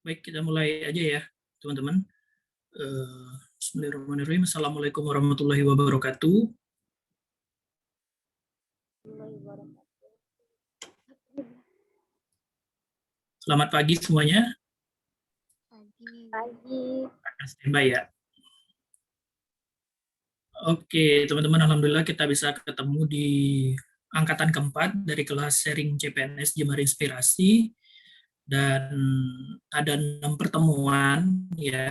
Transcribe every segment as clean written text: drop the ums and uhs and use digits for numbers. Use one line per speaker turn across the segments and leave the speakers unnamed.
Baik, kita mulai aja ya, teman-teman. Bismillahirrahmanirrahim. Assalamualaikum warahmatullahi wabarakatuh. Selamat pagi semuanya.
Pagi.
Standby ya. Oke, teman-teman, alhamdulillah kita bisa ketemu di angkatan keempat dari kelas sharing CPNS Jember Inspirasi, dan ada 6 pertemuan ya,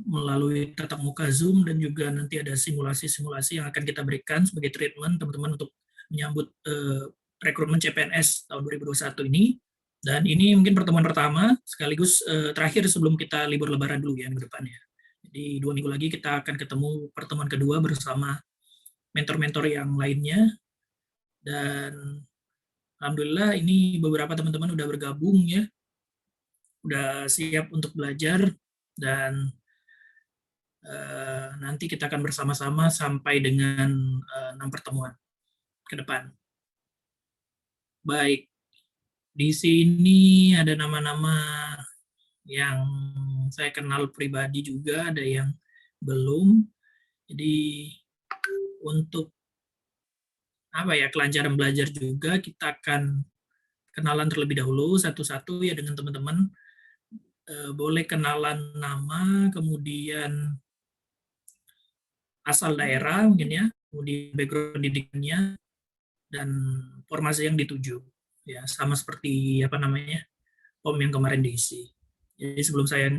melalui tatap muka Zoom, dan juga nanti ada simulasi-simulasi yang akan kita berikan sebagai treatment teman-teman untuk menyambut rekrutmen CPNS tahun 2021 ini. Dan ini mungkin pertemuan pertama sekaligus terakhir sebelum kita libur lebaran dulu ya minggu depan ya. Jadi 2 minggu lagi kita akan ketemu pertemuan kedua bersama mentor-mentor yang lainnya. Dan alhamdulillah ini beberapa teman-teman udah bergabung ya, udah siap untuk belajar, dan nanti kita akan bersama-sama sampai dengan 6 pertemuan ke depan. Baik, di sini ada nama-nama yang saya kenal pribadi juga, ada yang belum. Jadi untuk kelancaran belajar juga kita akan kenalan terlebih dahulu satu-satu ya dengan teman-teman. Boleh kenalan nama, kemudian asal daerah mungkin ya, kemudian background pendidikannya, dan formasi yang dituju ya, sama seperti form yang kemarin diisi. Jadi sebelum saya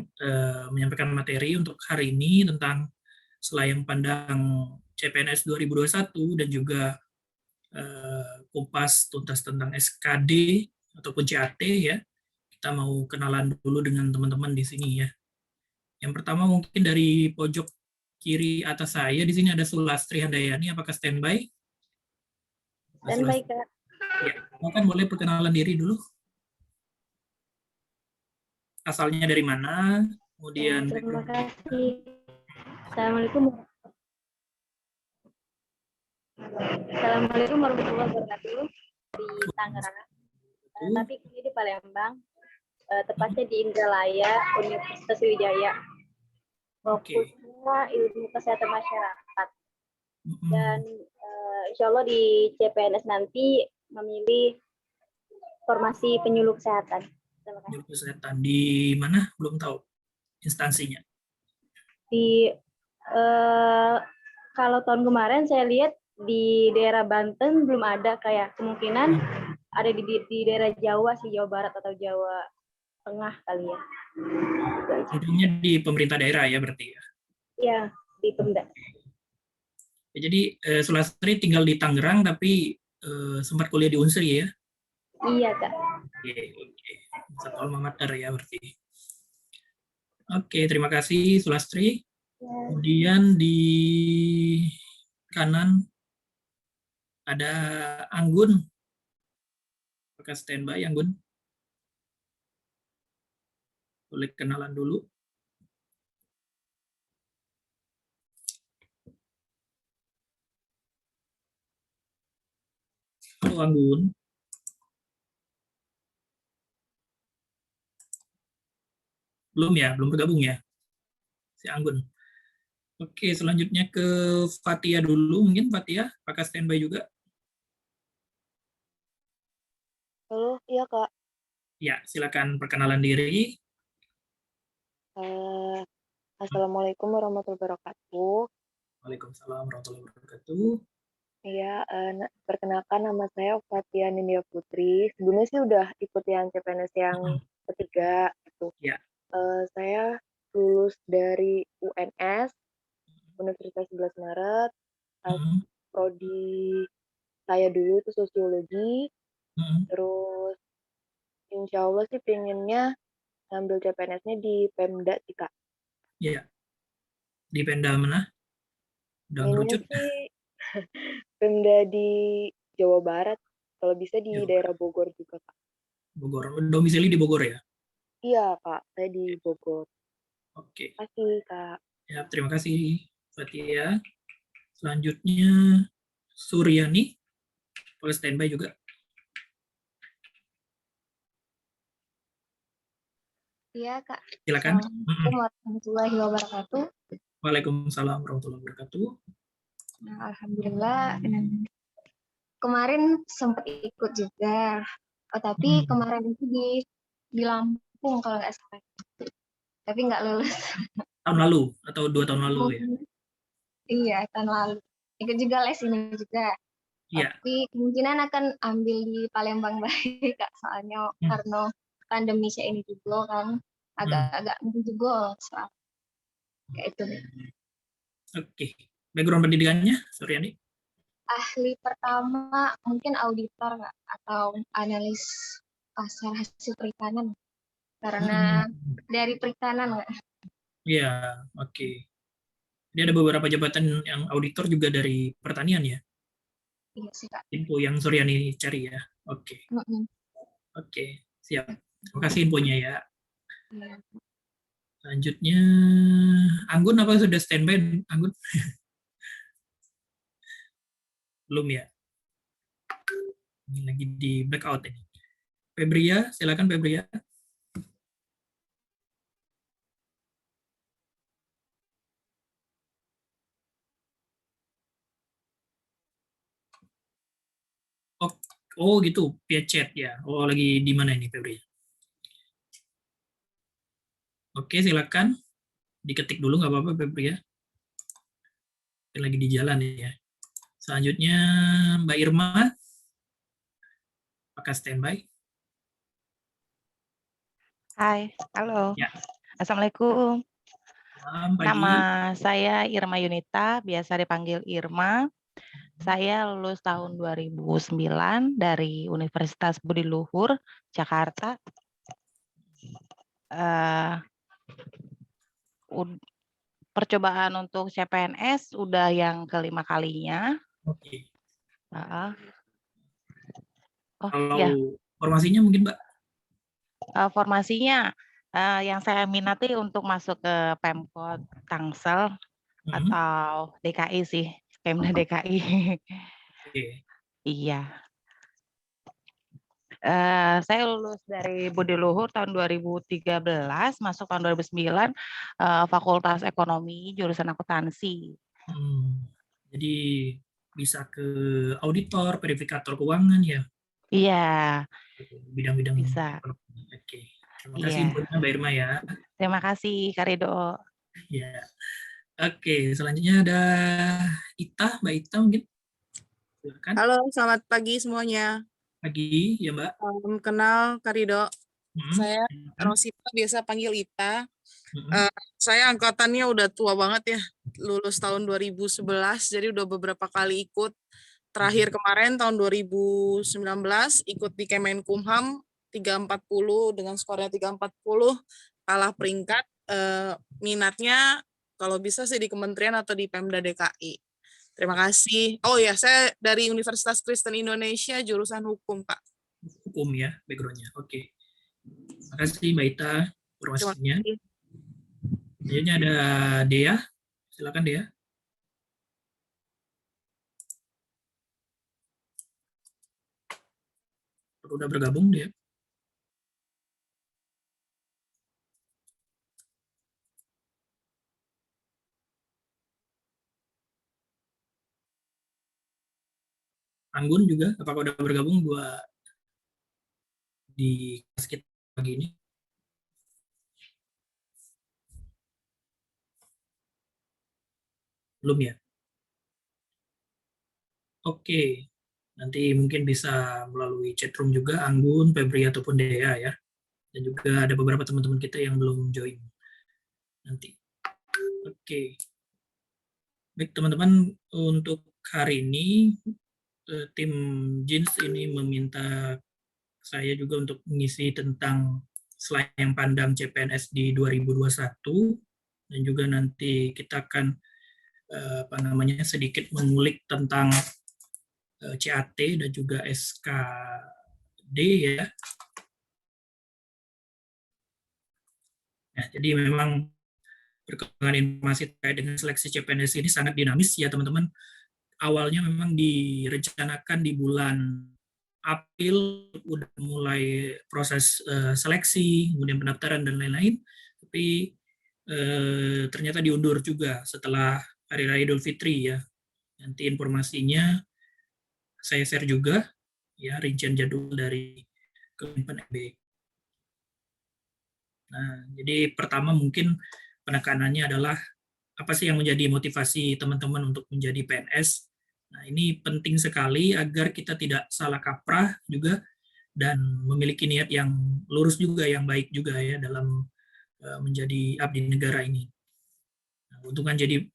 menyampaikan materi untuk hari ini tentang selayang pandang CPNS 2021 dan juga kupas tuntas tentang SKD ataupun CAT ya, kita mau kenalan dulu dengan teman-teman di sini ya. Yang pertama mungkin dari pojok kiri atas saya di sini ada Sulastri Handayani, apakah standby?
Standby, Kak.
Ya, kan boleh perkenalan diri dulu. Asalnya dari mana? Kemudian
terima kasih. Assalamualaikum warahmatullahi wabarakatuh. Di Tangerang. Tapi ini di Palembang. Tepatnya di Indralaya, Universitas Wijaya. Fokusnya ilmu kesehatan masyarakat. Dan insya Allah di CPNS nanti memilih formasi penyuluh kesehatan.
Penyuluh kesehatan di mana? Belum tahu instansinya.
Di kalau tahun kemarin saya lihat di daerah Banten belum ada, kayak kemungkinan ada di daerah Jawa sih, Jawa Barat atau Jawa Tengah kali ya.
Intinya di pemerintah daerah ya berarti ya?
Iya, di Pemda.
Ya, jadi Sulastri tinggal di Tangerang tapi sempat kuliah di Unsri ya?
Iya, Kak.
Oke. Satu alma mater ya berarti. Oke, terima kasih Sulastri. Ya. Kemudian di kanan ada Anggun. Apakah standby Anggun? Boleh kenalan dulu. Halo Anggun. Belum ya, belum bergabung ya si Anggun. Oke, selanjutnya ke Fatia dulu. Mungkin Fatia, apakah standby juga?
Halo, iya Kak.
Ya, silakan perkenalan diri.
Assalamualaikum warahmatullahi wabarakatuh.
Waalaikumsalam warahmatullahi wabarakatuh.
Iya, perkenalkan nama saya Fatia Nindya Putri. Sebelumnya sih udah ikut yang CPNS yang ketiga gitu.
Ya.
Saya lulus dari UNS, Universitas 11 Maret. Prodi saya dulu itu sosiologi. Terus insya Allah sih pengennya ngambil CPNS-nya di Pemda sih Kak.
Iya. Di Pemda mana? Udah ngerucut.
Sih Pemda di Jawa Barat, kalau bisa di daerah Bogor juga Kak.
Bogor, domisili di Bogor ya?
Iya Kak, saya di Bogor.
Oke.
Terima kasih Kak.
Ya, terima kasih Fatia. Selanjutnya Suryani, boleh standby juga.
Iya, Kak.
Silakan.
Assalamualaikum warahmatullahi wabarakatuh.
Waalaikumsalam warahmatullahi wabarakatuh.
Nah, alhamdulillah kemarin sempat ikut juga. Oh, tapi kemarin itu di Lampung kalau nggak salah. Tapi nggak lulus.
Tahun lalu atau 2 tahun lalu ya?
Iya, tahun lalu. Ikut juga les ini juga.
Iya.
Tapi kemungkinan akan ambil di Palembang baik, Kak. Soalnya karena pandemi ini juga kan agak-agak juga soal kayak itu.
Oke. Background pendidikannya, Suryani?
Ahli pertama mungkin auditor Kak, atau analis pasar hasil perikanan. Karena dari perikanan Kak.
Iya, oke. Jadi ada beberapa jabatan yang auditor juga dari pertanian ya?
Iya sih Kak.
Info yang Suryani cari ya? Oke. Oke, siap. Terima kasih infonya ya. Selanjutnya, Anggun apa sudah standby, Anggun? Belum ya? Ini lagi di blackout ini. Febria, silakan Febria. Oh gitu, via chat ya. Oh lagi di mana ini Febria? Oke, silakan. Diketik dulu nggak apa-apa Febria. Lagi di jalan ya. Selanjutnya Mbak Irma. Apakah standby?
Hai, halo.
Ya.
Assalamualaikum.
Pagi.
Nama saya Irma Yunita, biasa dipanggil Irma. Saya lulus tahun 2009 dari Universitas Budi Luhur, Jakarta. Percobaan untuk CPNS udah yang kelima kalinya.
Oke.
Kalau
ya. Formasinya mungkin Mbak?
Formasinya yang saya minati untuk masuk ke Pemkot Tangsel atau DKI sih, Pemda DKI. Iya. Saya lulus dari Budi Luhur tahun 2013, masuk tahun 2009, Fakultas Ekonomi, jurusan akuntansi.
Jadi bisa ke auditor, verifikator keuangan ya?
Iya.
Bidang-bidang
bisa.
Oke. Terima kasih infonya Mbak Irma ya.
Terima kasih Kak Rido.
Ya. Oke, selanjutnya ada Ita, Mbak Ita mungkin. Silakan.
Halo, selamat pagi semuanya.
Pagi, ya Mbak.
Kenal Kak Rido. Saya Rosita, biasa panggil Ita. Saya angkatannya udah tua banget ya, lulus tahun 2011, jadi udah beberapa kali ikut. Terakhir kemarin tahun 2019 ikut di Kemenkumham 340 dengan skornya 340, kalah peringkat. Minatnya kalau bisa sih di kementerian atau di Pemda DKI. Terima kasih. Oh ya, saya dari Universitas Kristen Indonesia, jurusan hukum, Pak.
Hukum ya, background-nya. Oke. Terima kasih Mbak Ita informasinya. Selanjutnya ada Dea. Silakan Dea. Udah bergabung Dea. Anggun juga, apakah udah bergabung buat di kelas kita pagi ini? Belum ya? Oke, nanti mungkin bisa melalui chatroom juga Anggun, Febri ataupun Dea ya. Dan juga ada beberapa teman-teman kita yang belum join nanti. Oke. Baik teman-teman, untuk hari ini tim Jeans ini meminta saya juga untuk mengisi tentang slayang pandang CPNS di 2021 dan juga nanti kita akan sedikit mengulik tentang CAT dan juga SKD ya. Nah, jadi memang perkembangan informasi terkait dengan seleksi CPNS ini sangat dinamis ya teman-teman. Awalnya memang direncanakan di bulan April udah mulai proses seleksi, kemudian pendaftaran dan lain-lain, tapi ternyata diundur juga setelah Hari Raya Idul Fitri ya. Nanti informasinya saya share juga ya, rincian jadwal dari Kemenpan MB. Nah, jadi pertama mungkin penekanannya adalah apa sih yang menjadi motivasi teman-teman untuk menjadi PNS. Nah, ini penting sekali agar kita tidak salah kaprah juga dan memiliki niat yang lurus juga, yang baik juga ya dalam menjadi abdi negara ini. Nah, untuk jadi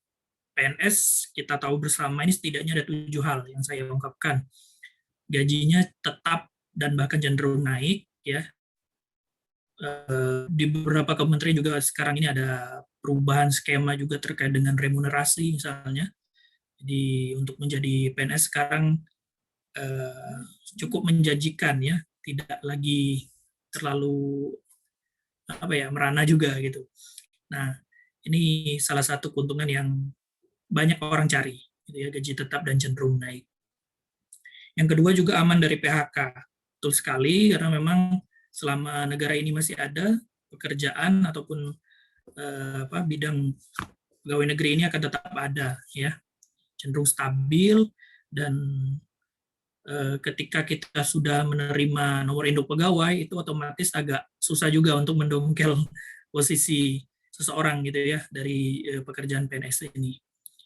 PNS, kita tahu bersama ini setidaknya ada 7 hal yang saya ungkapkan. Gajinya tetap dan bahkan cenderung naik ya. Di beberapa kementerian juga sekarang ini ada perubahan skema juga terkait dengan remunerasi misalnya. Jadi untuk menjadi PNS sekarang cukup menjanjikan ya, tidak lagi terlalu merana juga gitu. Nah, ini salah satu keuntungan yang banyak orang cari, gitu ya, gaji tetap dan cenderung naik. Yang kedua juga aman dari PHK. Betul sekali, karena memang selama negara ini masih ada, pekerjaan ataupun bidang pegawai negeri ini akan tetap ada, ya, cenderung stabil, dan ketika kita sudah menerima nomor induk pegawai, itu otomatis agak susah juga untuk mendongkel posisi seseorang gitu ya dari pekerjaan PNS ini.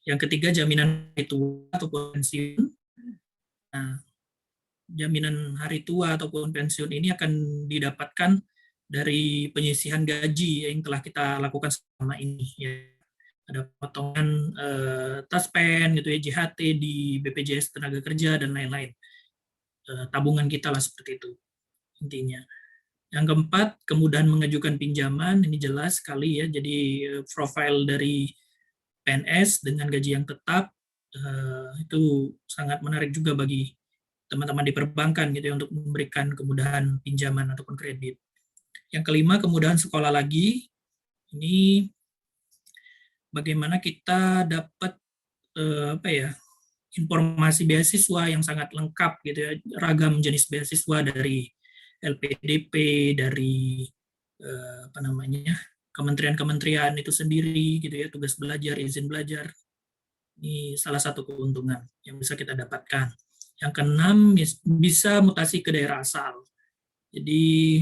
Yang ketiga, jaminan hari tua ataupun pensiun. Nah, jaminan hari tua ataupun pensiun ini akan didapatkan dari penyisihan gaji yang telah kita lakukan selama ini. Ya. Ada potongan taspen gitu ya, JHT di BPJS Tenaga Kerja dan lain-lain. Tabungan kita lah seperti itu intinya. Yang keempat, kemudahan mengajukan pinjaman, ini jelas sekali ya. Jadi profil dari PNS dengan gaji yang tetap itu sangat menarik juga bagi teman-teman di perbankan gitu ya, untuk memberikan kemudahan pinjaman ataupun kredit. Yang kelima, kemudahan sekolah lagi. Ini bagaimana kita dapat informasi beasiswa yang sangat lengkap gitu ya, ragam jenis beasiswa dari LPDP, dari kementerian-kementerian itu sendiri gitu ya, tugas belajar, izin belajar. Ini salah satu keuntungan yang bisa kita dapatkan. Yang keenam, bisa mutasi ke daerah asal. Jadi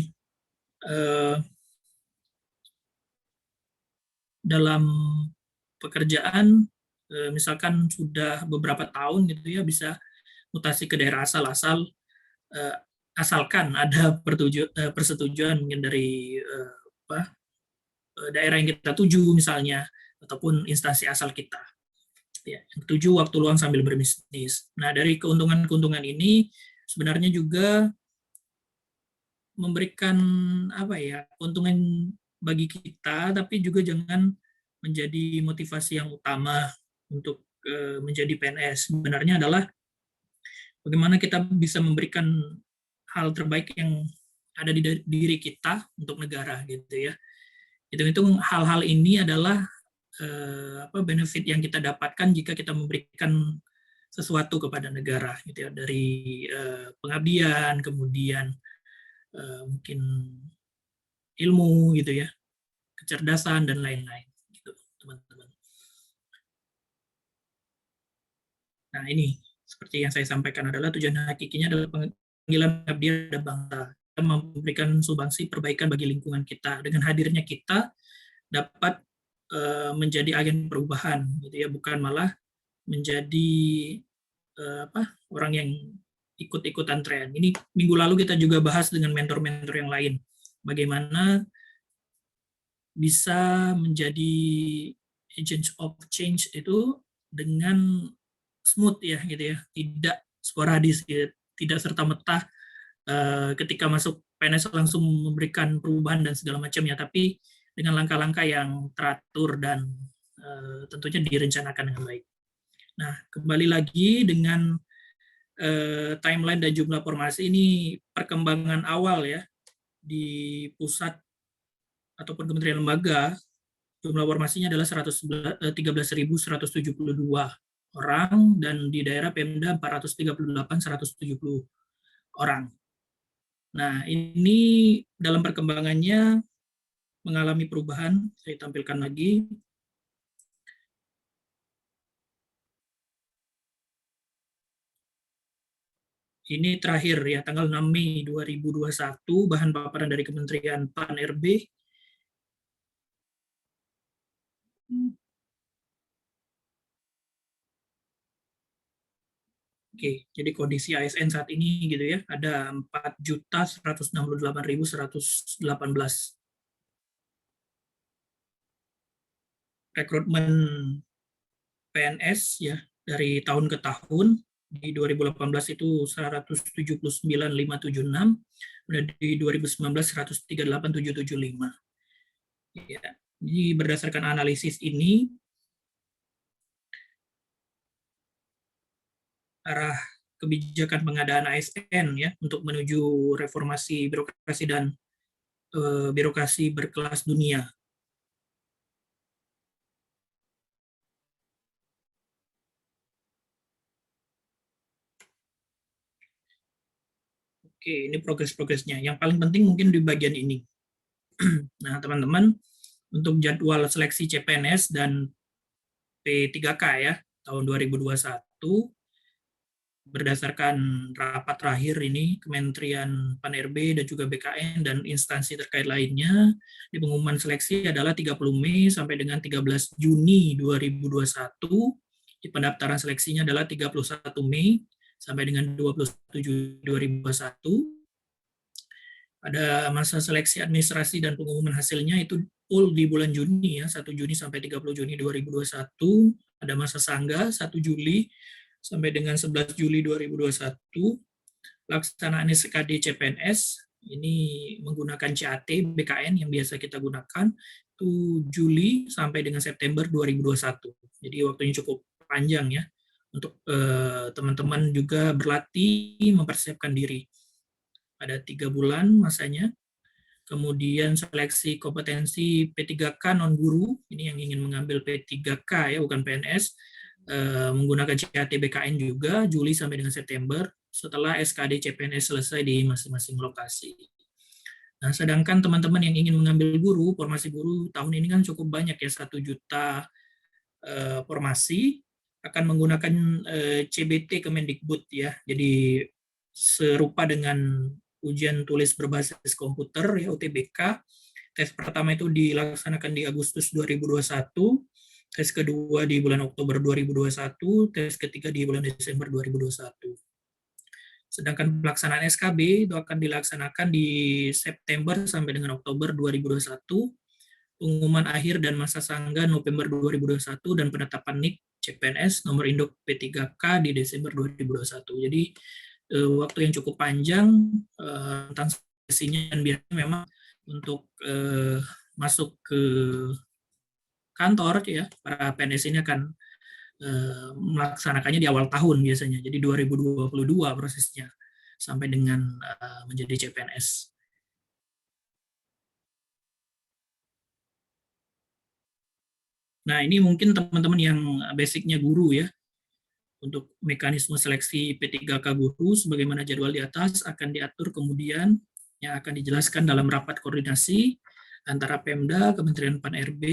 dalam pekerjaan misalkan sudah beberapa tahun gitu ya, bisa mutasi ke daerah asal asalkan ada persetujuan mungkin dari daerah yang kita tuju misalnya, ataupun instansi asal kita. Ya, yang ketujuh, waktu luang sambil berbisnis. Nah, dari keuntungan-keuntungan ini sebenarnya juga memberikan keuntungan bagi kita, tapi juga jangan menjadi motivasi yang utama untuk menjadi PNS. Sebenarnya adalah bagaimana kita bisa memberikan hal terbaik yang ada di diri kita untuk negara gitu ya. Hitung-hitung hal-hal ini adalah benefit yang kita dapatkan jika kita memberikan sesuatu kepada negara gitu ya, dari pengabdian, kemudian mungkin ilmu gitu ya, kecerdasan dan lain-lain gitu, teman-teman. Nah, ini seperti yang saya sampaikan adalah tujuan hakikinya adalah panggilan pengabdian pada bangsa, memberikan sumbangsi perbaikan bagi lingkungan kita. Dengan hadirnya kita dapat menjadi agen perubahan gitu ya, bukan malah menjadi orang yang ikut-ikutan tren. Ini minggu lalu kita juga bahas dengan mentor-mentor yang lain, bagaimana bisa menjadi agents of change itu dengan smooth ya gitu ya, tidak sporadis gitu, tidak serta-merta ketika masuk PNS langsung memberikan perubahan dan segala macamnya, tapi dengan langkah-langkah yang teratur dan tentunya direncanakan dengan baik. Nah, kembali lagi dengan timeline dan jumlah formasi ini, perkembangan awal ya di pusat ataupun kementerian lembaga, jumlah formasinya adalah 13.172 orang, dan di daerah Pemda 438.170 orang. Nah, ini dalam perkembangannya mengalami perubahan, saya tampilkan lagi. Ini terakhir ya, tanggal 6 Mei 2021, bahan paparan dari Kementerian PAN-RB. Oke, jadi kondisi ASN saat ini gitu ya, ada 4.168.118 rekrutmen PNS ya dari tahun ke tahun. Di 2018 itu 179.576, dan di 2019 138.775. Ya, jadi berdasarkan analisis ini, arah kebijakan pengadaan ASN ya untuk menuju reformasi birokrasi dan birokrasi berkelas dunia. Oke, ini progres-progresnya. Yang paling penting mungkin di bagian ini. Nah, teman-teman, untuk jadwal seleksi CPNS dan P3K ya, tahun 2021, berdasarkan rapat terakhir ini, Kementerian PAN-RB dan juga BKN dan instansi terkait lainnya, di pengumuman seleksi adalah 30 Mei sampai dengan 13 Juni 2021, di pendaftaran seleksinya adalah 31 Mei sampai dengan 21 Juni 2021. Ada masa seleksi administrasi dan pengumuman hasilnya itu full di bulan Juni ya, 1 Juni sampai 30 Juni 2021. Ada masa sanggah 1 Juli sampai dengan 11 Juli 2021. Pelaksanaan SKD CPNS ini menggunakan CAT BKN yang biasa kita gunakan itu Juli sampai dengan September 2021. Jadi waktunya cukup panjang ya untuk teman-teman juga berlatih mempersiapkan diri. Ada 3 bulan masanya. Kemudian seleksi kompetensi P3K non-guru, ini yang ingin mengambil P3K ya, bukan PNS, menggunakan CAT BKN juga, Juli sampai dengan September, setelah SKD CPNS selesai di masing-masing lokasi. Nah, sedangkan teman-teman yang ingin mengambil guru, formasi guru, tahun ini kan cukup banyak ya, 1 juta formasi, akan menggunakan CBT Kemendikbud ya, jadi serupa dengan ujian tulis berbasis komputer ya UTBK. Tes pertama itu dilaksanakan di Agustus 2021, tes kedua di bulan Oktober 2021, tes ketiga di bulan Desember 2021. Sedangkan pelaksanaan SKB itu akan dilaksanakan di September sampai dengan Oktober 2021, pengumuman akhir dan masa sanggah November 2021, dan penetapan NIK CPNS nomor induk P3K di Desember 2021. Jadi waktu yang cukup panjang tentang seleksinya, dan biasanya memang untuk masuk ke kantor ya, para PNS ini akan melaksanakannya di awal tahun biasanya. Jadi 2022 prosesnya sampai dengan menjadi CPNS. Nah, ini mungkin teman-teman yang basicnya guru ya. Untuk mekanisme seleksi P3K guru sebagaimana jadwal di atas akan diatur kemudian yang akan dijelaskan dalam rapat koordinasi antara Pemda, Kementerian PAN-RB,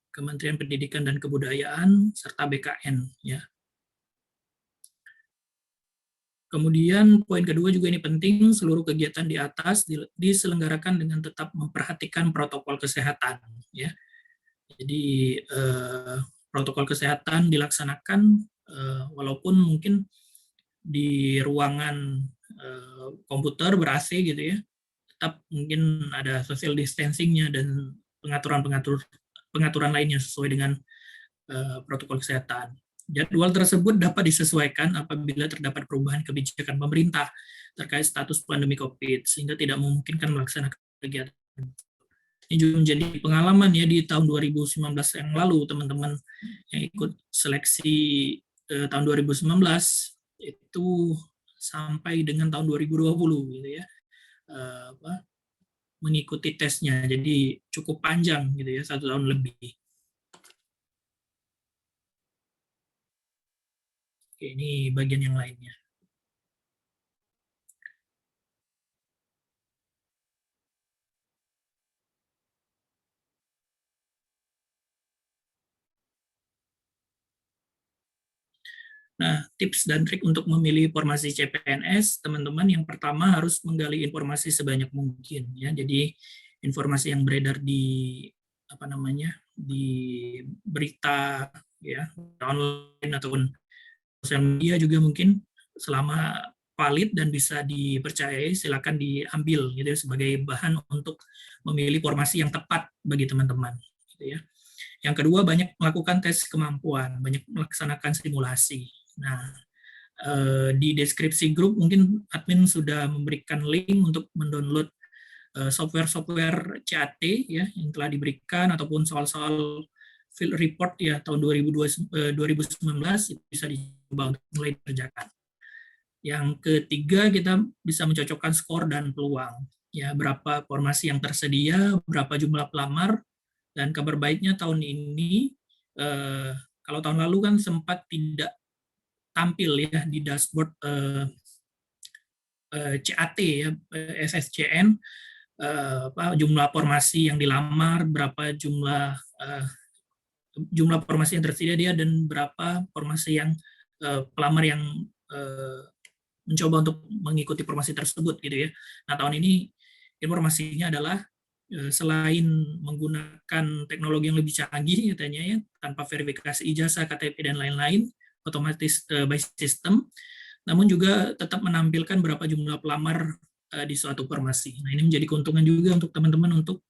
Kementerian Pendidikan dan Kebudayaan, serta BKN. Ya. Kemudian poin kedua juga ini penting, seluruh kegiatan di atas diselenggarakan dengan tetap memperhatikan protokol kesehatan. Ya. Jadi protokol kesehatan dilaksanakan walaupun mungkin di ruangan komputer ber-AC gitu ya, tetap mungkin ada social distancing-nya dan pengaturan lainnya sesuai dengan protokol kesehatan. Jadwal tersebut dapat disesuaikan apabila terdapat perubahan kebijakan pemerintah terkait status pandemi COVID, sehingga tidak memungkinkan melaksanakan kegiatan. Ini juga menjadi pengalaman ya di tahun 2019 yang lalu, teman-teman yang ikut seleksi tahun 2019 itu sampai dengan tahun 2020 gitu ya, mengikuti tesnya, jadi cukup panjang gitu ya, 1 tahun lebih. Oke, ini bagian yang lainnya. Nah, tips dan trik untuk memilih formasi CPNS, teman-teman, yang pertama harus menggali informasi sebanyak mungkin, ya. Jadi informasi yang beredar di di berita, ya, online ataupun sosial media juga mungkin, selama valid dan bisa dipercayai, silakan diambil gitu ya, sebagai bahan untuk memilih formasi yang tepat bagi teman-teman, gitu ya. Yang kedua, banyak melakukan tes kemampuan, banyak melaksanakan simulasi. Nah, di deskripsi grup mungkin admin sudah memberikan link untuk mendownload software-software CAT ya yang telah diberikan, ataupun soal-soal field report ya tahun 2019 itu bisa dicoba untuk mulai dikerjakan. Yang ketiga, kita bisa mencocokkan skor dan peluang. Ya, berapa formasi yang tersedia, berapa jumlah pelamar, dan kabar baiknya tahun ini, kalau tahun lalu kan sempat tidak tampil ya di dashboard CAT ya, SSCN, jumlah formasi yang dilamar, berapa jumlah formasi yang tersedia dan berapa formasi yang pelamar yang mencoba untuk mengikuti formasi tersebut gitu ya. Nah, tahun ini informasinya adalah selain menggunakan teknologi yang lebih canggih katanya ya, tanpa verifikasi ijazah, KTP dan lain-lain, otomatis by system, namun juga tetap menampilkan berapa jumlah pelamar di suatu formasi. Nah, ini menjadi keuntungan juga untuk teman-teman untuk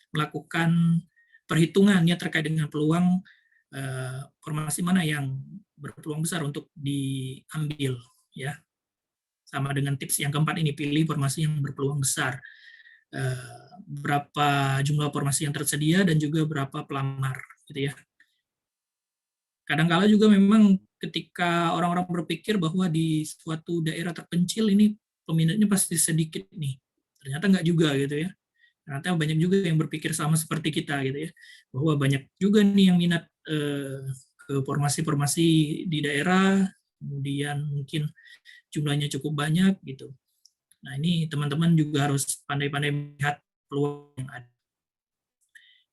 melakukan perhitungannya terkait dengan peluang formasi mana yang berpeluang besar untuk diambil ya. Sama dengan tips yang keempat ini, pilih formasi yang berpeluang besar. Berapa jumlah formasi yang tersedia dan juga berapa pelamar gitu ya. Kadang-kala juga memang ketika orang-orang berpikir bahwa di suatu daerah terpencil ini peminatnya pasti sedikit nih, ternyata enggak juga gitu ya. Ternyata banyak juga yang berpikir sama seperti kita gitu ya, bahwa banyak juga nih yang minat ke formasi-formasi di daerah, kemudian mungkin jumlahnya cukup banyak gitu. Nah, ini teman-teman juga harus pandai-pandai melihat peluang yang ada.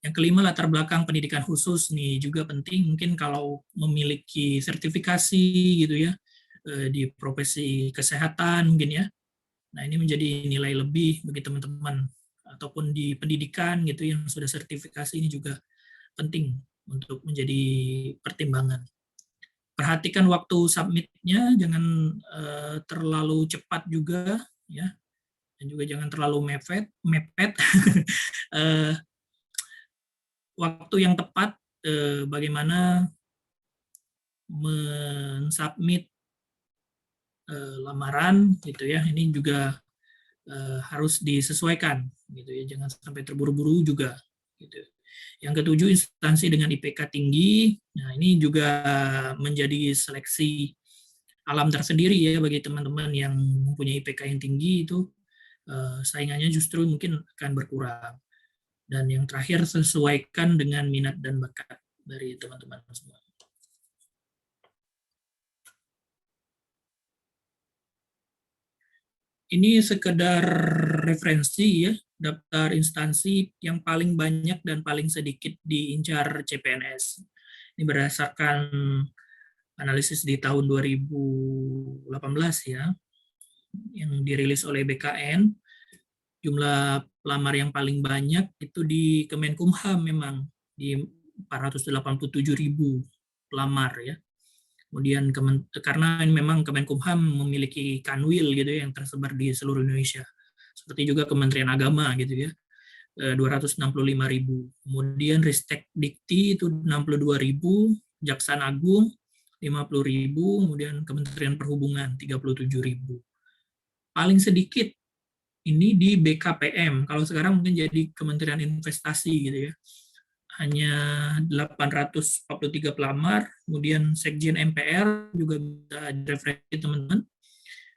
Yang kelima, latar belakang pendidikan khusus nih juga penting. Mungkin kalau memiliki sertifikasi gitu ya di profesi kesehatan mungkin ya. Nah, ini menjadi nilai lebih bagi teman-teman, ataupun di pendidikan gitu yang sudah sertifikasi, ini juga penting untuk menjadi pertimbangan. Perhatikan waktu submit-nya, jangan terlalu cepat juga ya, dan juga jangan terlalu mepet. Waktu yang tepat bagaimana mensubmit lamaran gitu ya, ini juga harus disesuaikan gitu ya, jangan sampai terburu-buru juga gitu. Yang ketujuh, instansi dengan IPK tinggi. Nah, ini juga menjadi seleksi alam tersendiri ya bagi teman-teman yang mempunyai IPK yang tinggi, itu saingannya justru mungkin akan berkurang. Dan yang terakhir, sesuaikan dengan minat dan bakat dari teman-teman semua. Ini sekedar referensi ya, daftar instansi yang paling banyak dan paling sedikit diincar CPNS. Ini berdasarkan analisis di tahun 2018 ya, yang dirilis oleh BKN. Jumlah pelamar yang paling banyak itu di Kemenkumham memang, di 487.000 pelamar ya. Kemudian karena memang Kemenkumham memiliki kanwil gitu ya, yang tersebar di seluruh Indonesia. Seperti juga Kementerian Agama gitu ya, 265.000. Kemudian Ristek Dikti itu 62.000, Kejaksaan Agung 50.000, kemudian Kementerian Perhubungan 37.000. Paling sedikit ini di BKPM. Kalau sekarang mungkin jadi Kementerian Investasi gitu ya. Hanya 843 pelamar, kemudian Sekjen MPR juga bisa direferensi teman-teman,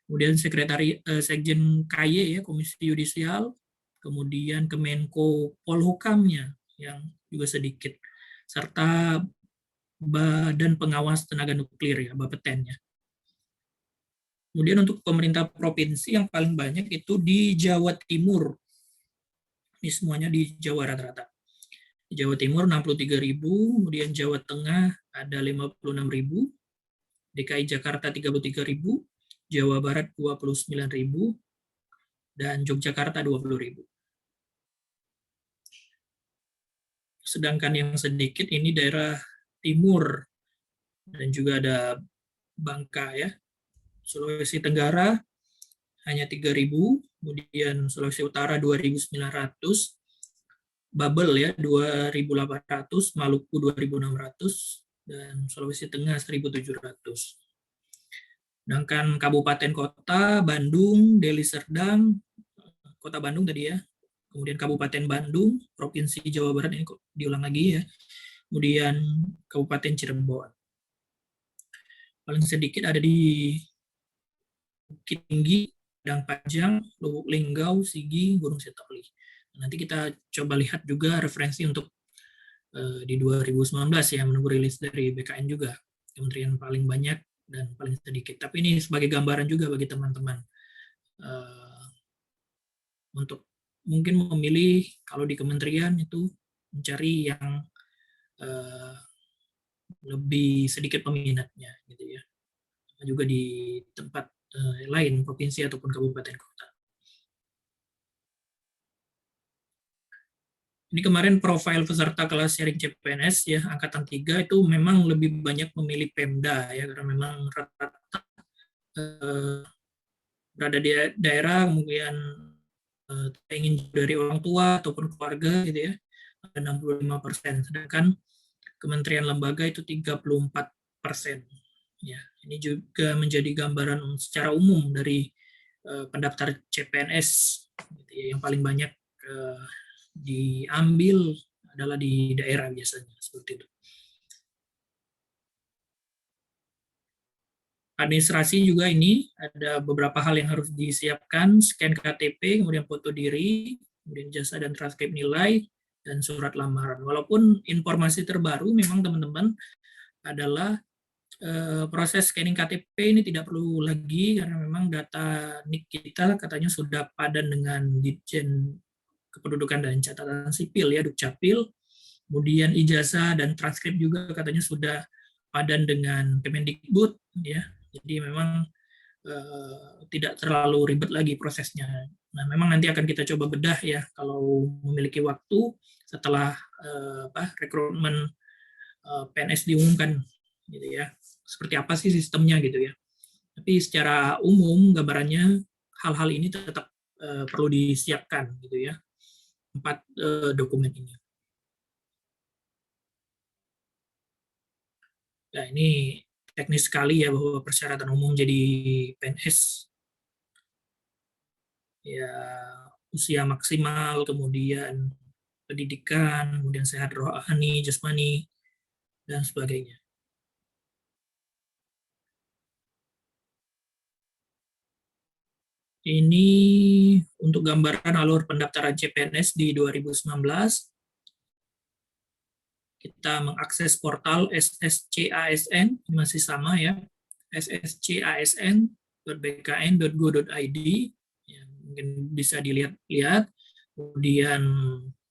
kemudian Sekjen KY ya, Komisi Yudisial, kemudian Kemenko Polhukamnya yang juga sedikit, serta Badan Pengawas Tenaga Nuklir ya, Bapeten-nya. Kemudian untuk pemerintah provinsi yang paling banyak itu di Jawa Timur. Ini semuanya di Jawa rata-rata. Jawa Timur 63.000, kemudian Jawa Tengah ada 56.000, DKI Jakarta 33.000, Jawa Barat 29.000, dan Yogyakarta 20.000. Sedangkan yang sedikit ini daerah timur dan juga ada Bangka ya. Sulawesi Tenggara hanya 3.000, kemudian Sulawesi Utara 2.900, Babel ya 2.800, Maluku 2.600, dan Sulawesi Tengah 1.700. Sedangkan kabupaten kota Bandung, Deli Serdang, kota Bandung tadi ya, kemudian Kabupaten Bandung, Provinsi Jawa Barat, ini diulang lagi ya, kemudian Kabupaten Cirebon. Paling sedikit ada di Bukit Tinggi, Padang Panjang, Lubuk Linggau, Sigi, Gunung Sitoli. Nanti kita coba lihat juga referensi untuk di 2019 ya, menunggu rilis dari BKN juga, kementerian paling banyak dan paling sedikit. Tapi ini sebagai gambaran juga bagi teman-teman untuk mungkin memilih kalau di kementerian itu mencari yang lebih sedikit peminatnya gitu ya. Juga di tempat lain, provinsi ataupun kabupaten kota. Ini kemarin profil peserta kelas sharing CPNS ya, angkatan 3 itu memang lebih banyak memilih Pemda ya, karena memang rata-rata berada di daerah, kemudian ingin dari orang tua ataupun keluarga gitu ya, ada 65%, sedangkan kementerian lembaga itu 34%. Ya, ini juga menjadi gambaran secara umum dari pendaftar CPNS gitu ya, yang paling banyak diambil adalah di daerah biasanya seperti itu. Administrasi juga ini ada beberapa hal yang harus disiapkan, scan KTP, kemudian foto diri, kemudian jasa dan transkrip nilai, dan surat lamaran. Walaupun informasi terbaru memang teman-teman adalah proses scanning KTP ini tidak perlu lagi karena memang data NIK kita katanya sudah padan dengan Ditjen Kependudukan dan Catatan Sipil ya, Dukcapil. Kemudian ijazah dan transkrip juga katanya sudah padan dengan Kemendikbud ya. Jadi memang tidak terlalu ribet lagi prosesnya. Nah, memang nanti akan kita coba bedah ya kalau memiliki waktu setelah rekrutmen PNS diumumkan gitu ya. Seperti apa sih sistemnya gitu ya. Tapi secara umum gambarannya hal-hal ini tetap perlu disiapkan gitu ya. 4 dokumen ini. Nah, ini teknis sekali ya bahwa persyaratan umum jadi PNS ya usia maksimal, kemudian pendidikan, kemudian sehat rohani, jasmani, dan sebagainya. Ini untuk gambaran alur pendaftaran CPNS di 2019. Kita mengakses portal SSCASN, masih sama ya, sscasn.bkn.go.id, ya, mungkin bisa dilihat-lihat, kemudian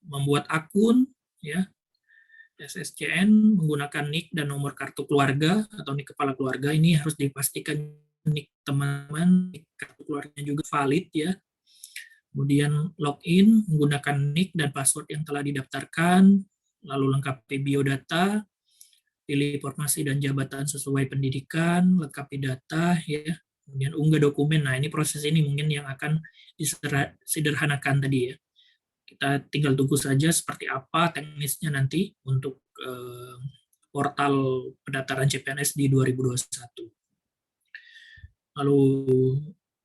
membuat akun, ya, SSCN menggunakan NIK dan nomor kartu keluarga atau NIK kepala keluarga. Ini harus dipastikan NIK teman-teman, NIK kartu keluarganya juga valid ya. Kemudian login menggunakan NIK dan password yang telah didaftarkan, lalu lengkapi biodata, pilih formasi dan jabatan sesuai pendidikan, lengkapi data ya. Kemudian unggah dokumen. Nah, ini proses ini mungkin yang akan disederhanakan tadi ya. Kita tinggal tunggu saja seperti apa teknisnya nanti untuk portal pendaftaran CPNS di 2021. Lalu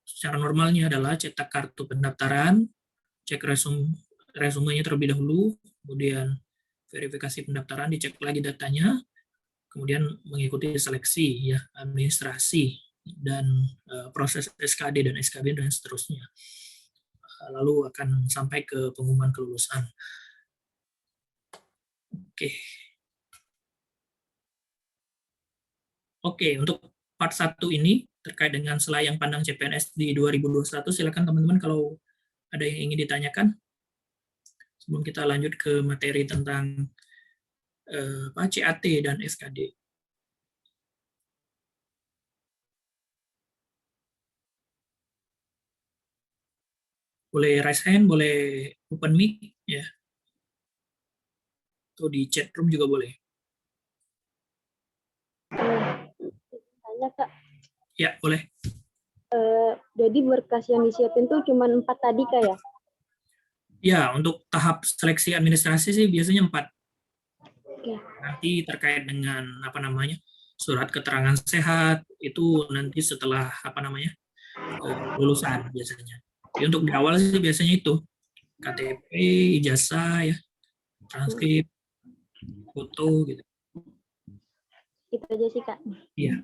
secara normalnya adalah cetak kartu pendaftaran, cek resumenya terlebih dahulu, kemudian verifikasi pendaftaran, dicek lagi datanya, kemudian mengikuti seleksi ya, administrasi dan proses SKD dan SKB dan seterusnya. Lalu akan sampai ke pengumuman kelulusan. Oke, untuk part 1 ini terkait dengan selayang pandang CPNS di 2021, silakan teman-teman kalau ada yang ingin ditanyakan sebelum kita lanjut ke materi tentang CAT dan SKD. Boleh raise hand, boleh open mic, ya. Atau di chat room juga boleh.
Tanya Kak,
Ya, boleh.
jadi berkas yang disiapin tuh cuma 4 tadi Kak ya?
Ya, untuk tahap seleksi administrasi sih biasanya 4.
Oke.
Nanti terkait dengan surat keterangan sehat itu nanti setelah lulusan biasanya. Jadi untuk di awal sih biasanya itu KTP, ijazah, ya, transkrip, foto gitu.
Itu aja sih Kak.
Iya.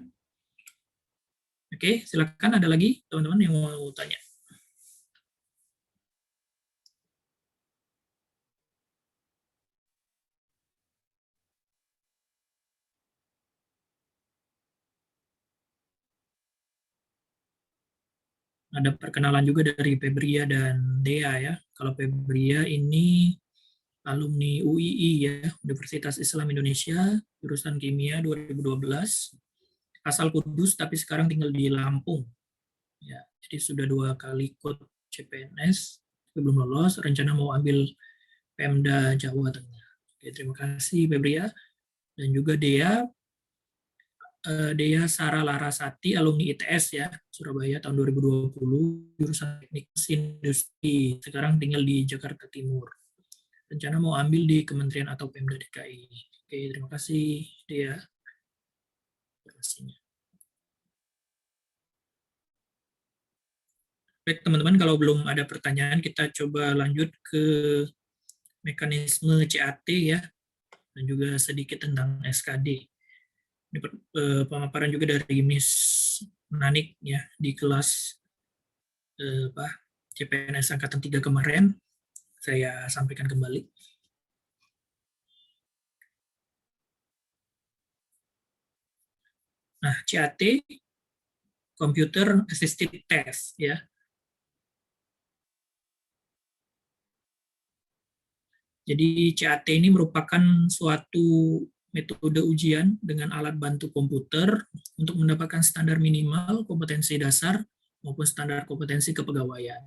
Oke, silakan ada lagi teman-teman yang mau tanya. Ada perkenalan juga dari Febria dan Dea ya. Kalau Febria ini alumni UII ya, Universitas Islam Indonesia, jurusan Kimia 2012, asal Kudus tapi sekarang tinggal di Lampung. Ya, jadi sudah 2 kali ikut CPNS, tapi belum lolos, rencana mau ambil Pemda Jawa Tengah. Oke, terima kasih Febria. Dan juga Dea Sara Larasati, alumni ITS ya, Surabaya tahun 2020, jurusan Teknik Mesin Industri, sekarang tinggal di Jakarta Timur. Rencana mau ambil di Kementerian atau Pemda DKI. Oke, terima kasih Dea. Baik teman-teman, kalau belum ada pertanyaan, kita coba lanjut ke mekanisme CAT ya, dan juga sedikit tentang SKD. Ini pemaparan juga dari Miss Nanik ya di kelas CPNS Angkatan 3 kemarin. Saya sampaikan kembali. Nah, CAT, Computer Assisted Test ya. Jadi CAT ini merupakan suatu metode ujian dengan alat bantu komputer untuk mendapatkan standar minimal kompetensi dasar maupun standar kompetensi kepegawaian.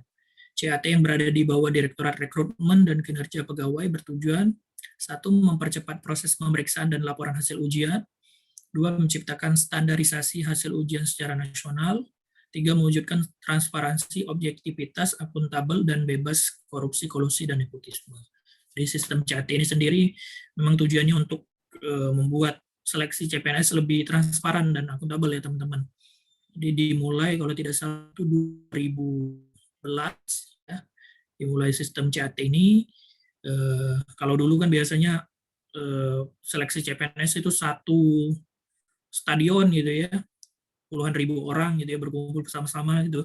CAT yang berada di bawah Direktorat Rekrutmen dan Kinerja Pegawai bertujuan 1. Mempercepat proses pemeriksaan dan laporan hasil ujian, 2. Menciptakan standarisasi hasil ujian secara nasional, 3. Mewujudkan transparansi, objektivitas, akuntabel, dan bebas korupsi, kolusi, dan nepotisme. Jadi sistem CAT ini sendiri memang tujuannya untuk membuat seleksi CPNS lebih transparan dan akuntabel ya teman-teman. Jadi dimulai kalau tidak salah 2011 ya, dimulai sistem CAT ini. Kalau dulu kan biasanya seleksi CPNS itu satu stadion gitu ya, puluhan ribu orang gitu ya berkumpul bersama-sama gitu,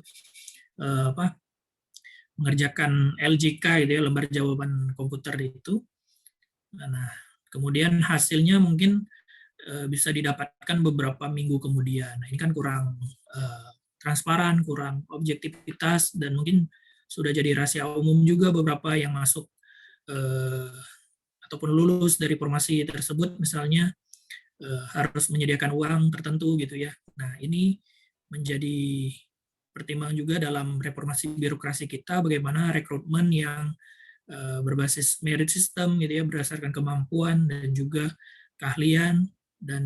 mengerjakan LJK gitu ya, lembar jawaban komputer itu. Nah, kemudian hasilnya mungkin bisa didapatkan beberapa minggu kemudian. Nah, ini kan kurang transparan, kurang objektivitas, dan mungkin sudah jadi rahasia umum juga beberapa yang masuk ataupun lulus dari formasi tersebut misalnya harus menyediakan uang tertentu gitu ya. Nah, ini menjadi pertimbangan juga dalam reformasi birokrasi kita, bagaimana rekrutmen yang berbasis merit system gitu ya, berdasarkan kemampuan dan juga keahlian, dan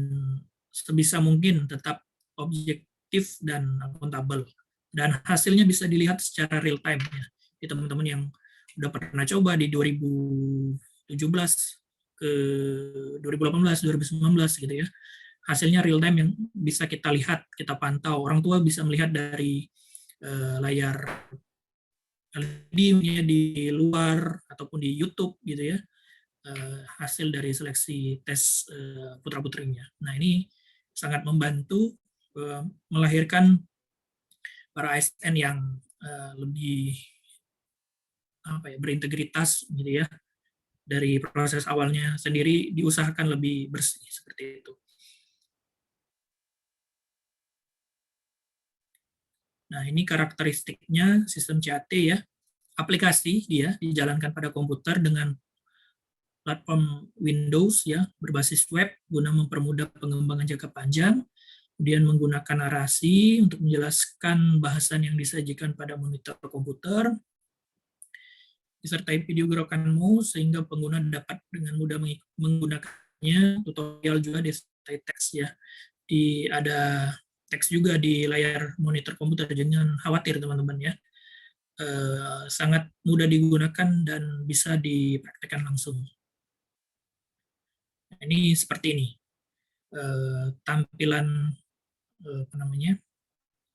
sebisa mungkin tetap objektif dan akuntabel, dan hasilnya bisa dilihat secara real time ya. Di teman-teman yang udah pernah coba di 2017 ke 2018 2019 gitu ya, hasilnya real time yang bisa kita lihat, kita pantau. Orang tua bisa melihat dari layar LED di luar ataupun di YouTube gitu ya, hasil dari seleksi tes putra-putrinya. Nah, ini sangat membantu melahirkan para ASN yang lebih berintegritas gitu ya. Dari proses awalnya sendiri diusahakan lebih bersih seperti itu. Nah, ini karakteristiknya sistem CAT ya. Aplikasi dia dijalankan pada komputer dengan platform Windows ya, berbasis web guna mempermudah pengembangan jangka panjang, kemudian menggunakan narasi untuk menjelaskan bahasan yang disajikan pada monitor komputer, disertai video gerakanmu sehingga pengguna dapat dengan mudah menggunakannya. Tutorial juga disertai teks ya. Ada teks juga di layar monitor komputer, jangan khawatir teman-teman ya. Sangat mudah digunakan dan bisa dipraktekkan langsung. Ini seperti ini tampilan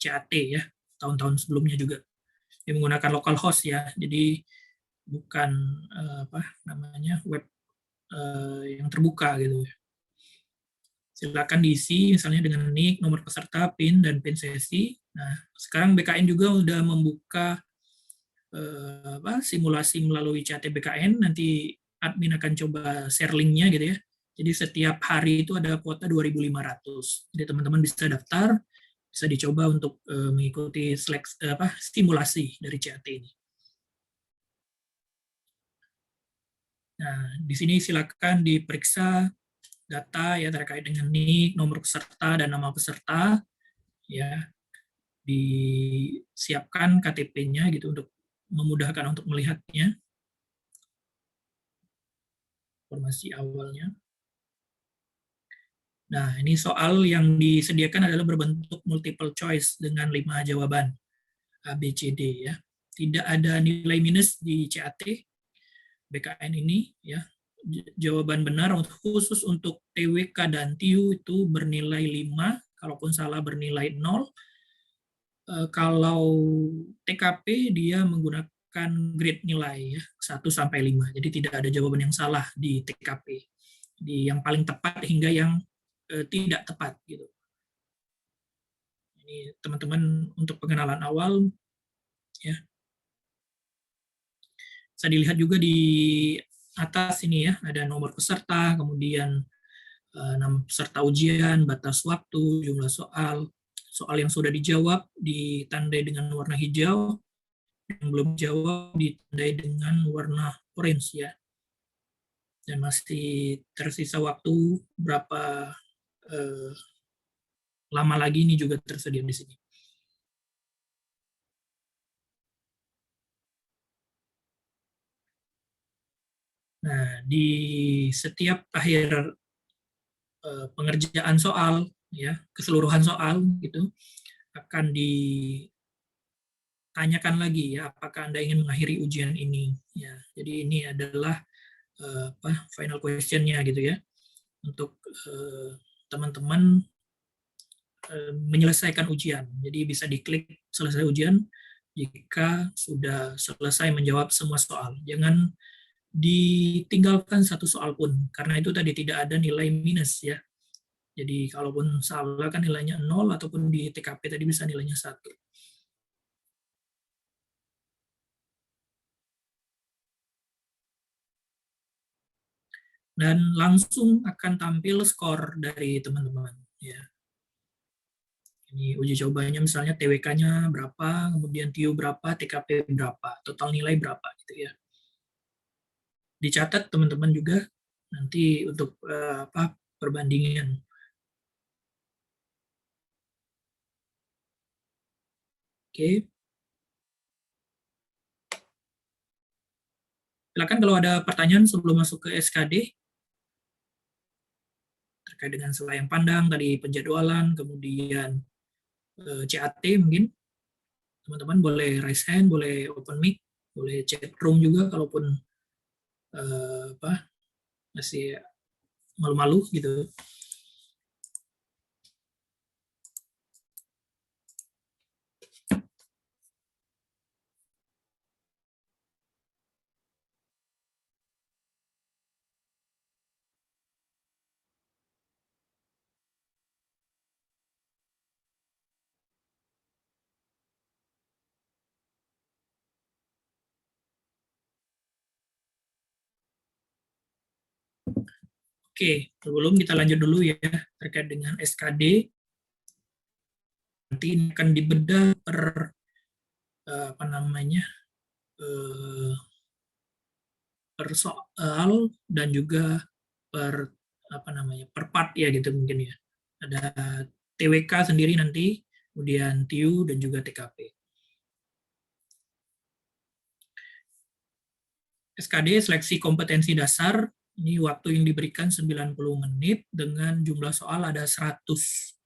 CAT ya, tahun-tahun sebelumnya juga. Dia menggunakan localhost ya, jadi bukan web yang terbuka gitu. Silakan diisi misalnya dengan nick, nomor peserta, PIN, dan PIN sesi. Nah, sekarang BKN juga udah membuka simulasi melalui CAT BKN. Nanti admin akan coba share linknya gitu ya. Jadi setiap hari itu ada kuota 2.500. Jadi teman-teman bisa daftar, bisa dicoba untuk mengikuti simulasi dari CAT ini. Nah, di sini silakan diperiksa data ya terkait dengan NIK, nomor peserta dan nama peserta ya. Disiapkan KTP-nya gitu untuk memudahkan untuk melihatnya. Informasi awalnya. Nah, ini soal yang disediakan adalah berbentuk multiple choice dengan 5 jawaban A, B, C, D ya. Tidak ada nilai minus di CAT BKN ini ya. Jawaban benar khusus untuk TWK dan TIU itu bernilai 5, kalaupun salah bernilai 0. Kalau TKP dia menggunakan grade nilai ya, 1 sampai 5. Jadi tidak ada jawaban yang salah di TKP. Di yang paling tepat hingga yang tidak tepat gitu. Ini teman-teman untuk pengenalan awal ya. Bisa dilihat juga di atas ini ya, ada nomor peserta, kemudian nama peserta ujian, batas waktu, jumlah soal yang sudah dijawab ditandai dengan warna hijau, yang belum dijawab ditandai dengan warna orange ya. Dan masih tersisa waktu berapa lama lagi ini juga tersedia di sini. Nah, di setiap akhir pengerjaan soal, ya keseluruhan soal gitu, akan ditanyakan lagi ya, apakah Anda ingin mengakhiri ujian ini? Ya, jadi ini adalah final question-nya gitu ya, untuk teman-teman menyelesaikan ujian. Jadi bisa diklik selesai ujian jika sudah selesai menjawab semua soal. Jangan ditinggalkan satu soal pun, karena itu tadi tidak ada nilai minus ya. Jadi kalaupun salah kan nilainya 0, ataupun di TKP tadi bisa nilainya 1. Dan langsung akan tampil skor dari teman-teman ya. Ini uji cobanya misalnya TWK-nya berapa, kemudian TIU berapa, TKP berapa, total nilai berapa gitu ya. Dicatat teman-teman juga nanti untuk perbandingan. Oke. Silakan kalau ada pertanyaan sebelum masuk ke SKD terkait dengan selayang pandang, tadi penjadwalan, kemudian CAT mungkin. Teman-teman boleh raise hand, boleh open mic, boleh chat room juga kalaupun masih malu-malu gitu. Oke, sebelum kita lanjut dulu ya terkait dengan SKD, nanti ini akan dibedah per per soal dan juga per per part ya gitu mungkin ya. Ada TWK sendiri nanti, kemudian TIU dan juga TKP. SKD, seleksi kompetensi dasar, ini waktu yang diberikan 90 menit dengan jumlah soal ada 100.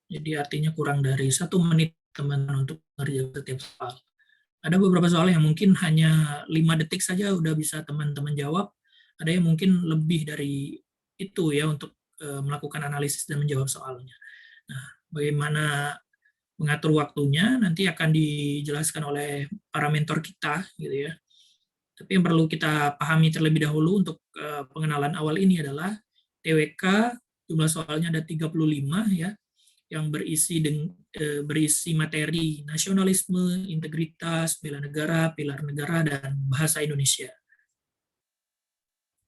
Jadi artinya kurang dari 1 menit teman-teman untuk mengerjakan setiap soal. Ada beberapa soal yang mungkin hanya 5 detik saja udah bisa teman-teman jawab. Ada yang mungkin lebih dari itu ya untuk melakukan analisis dan menjawab soalnya. Nah, bagaimana mengatur waktunya nanti akan dijelaskan oleh para mentor kita gitu ya. Tapi yang perlu kita pahami terlebih dahulu untuk pengenalan awal ini adalah TWK jumlah soalnya ada 35 ya, yang berisi materi nasionalisme, integritas, bela negara, pilar negara, dan bahasa Indonesia.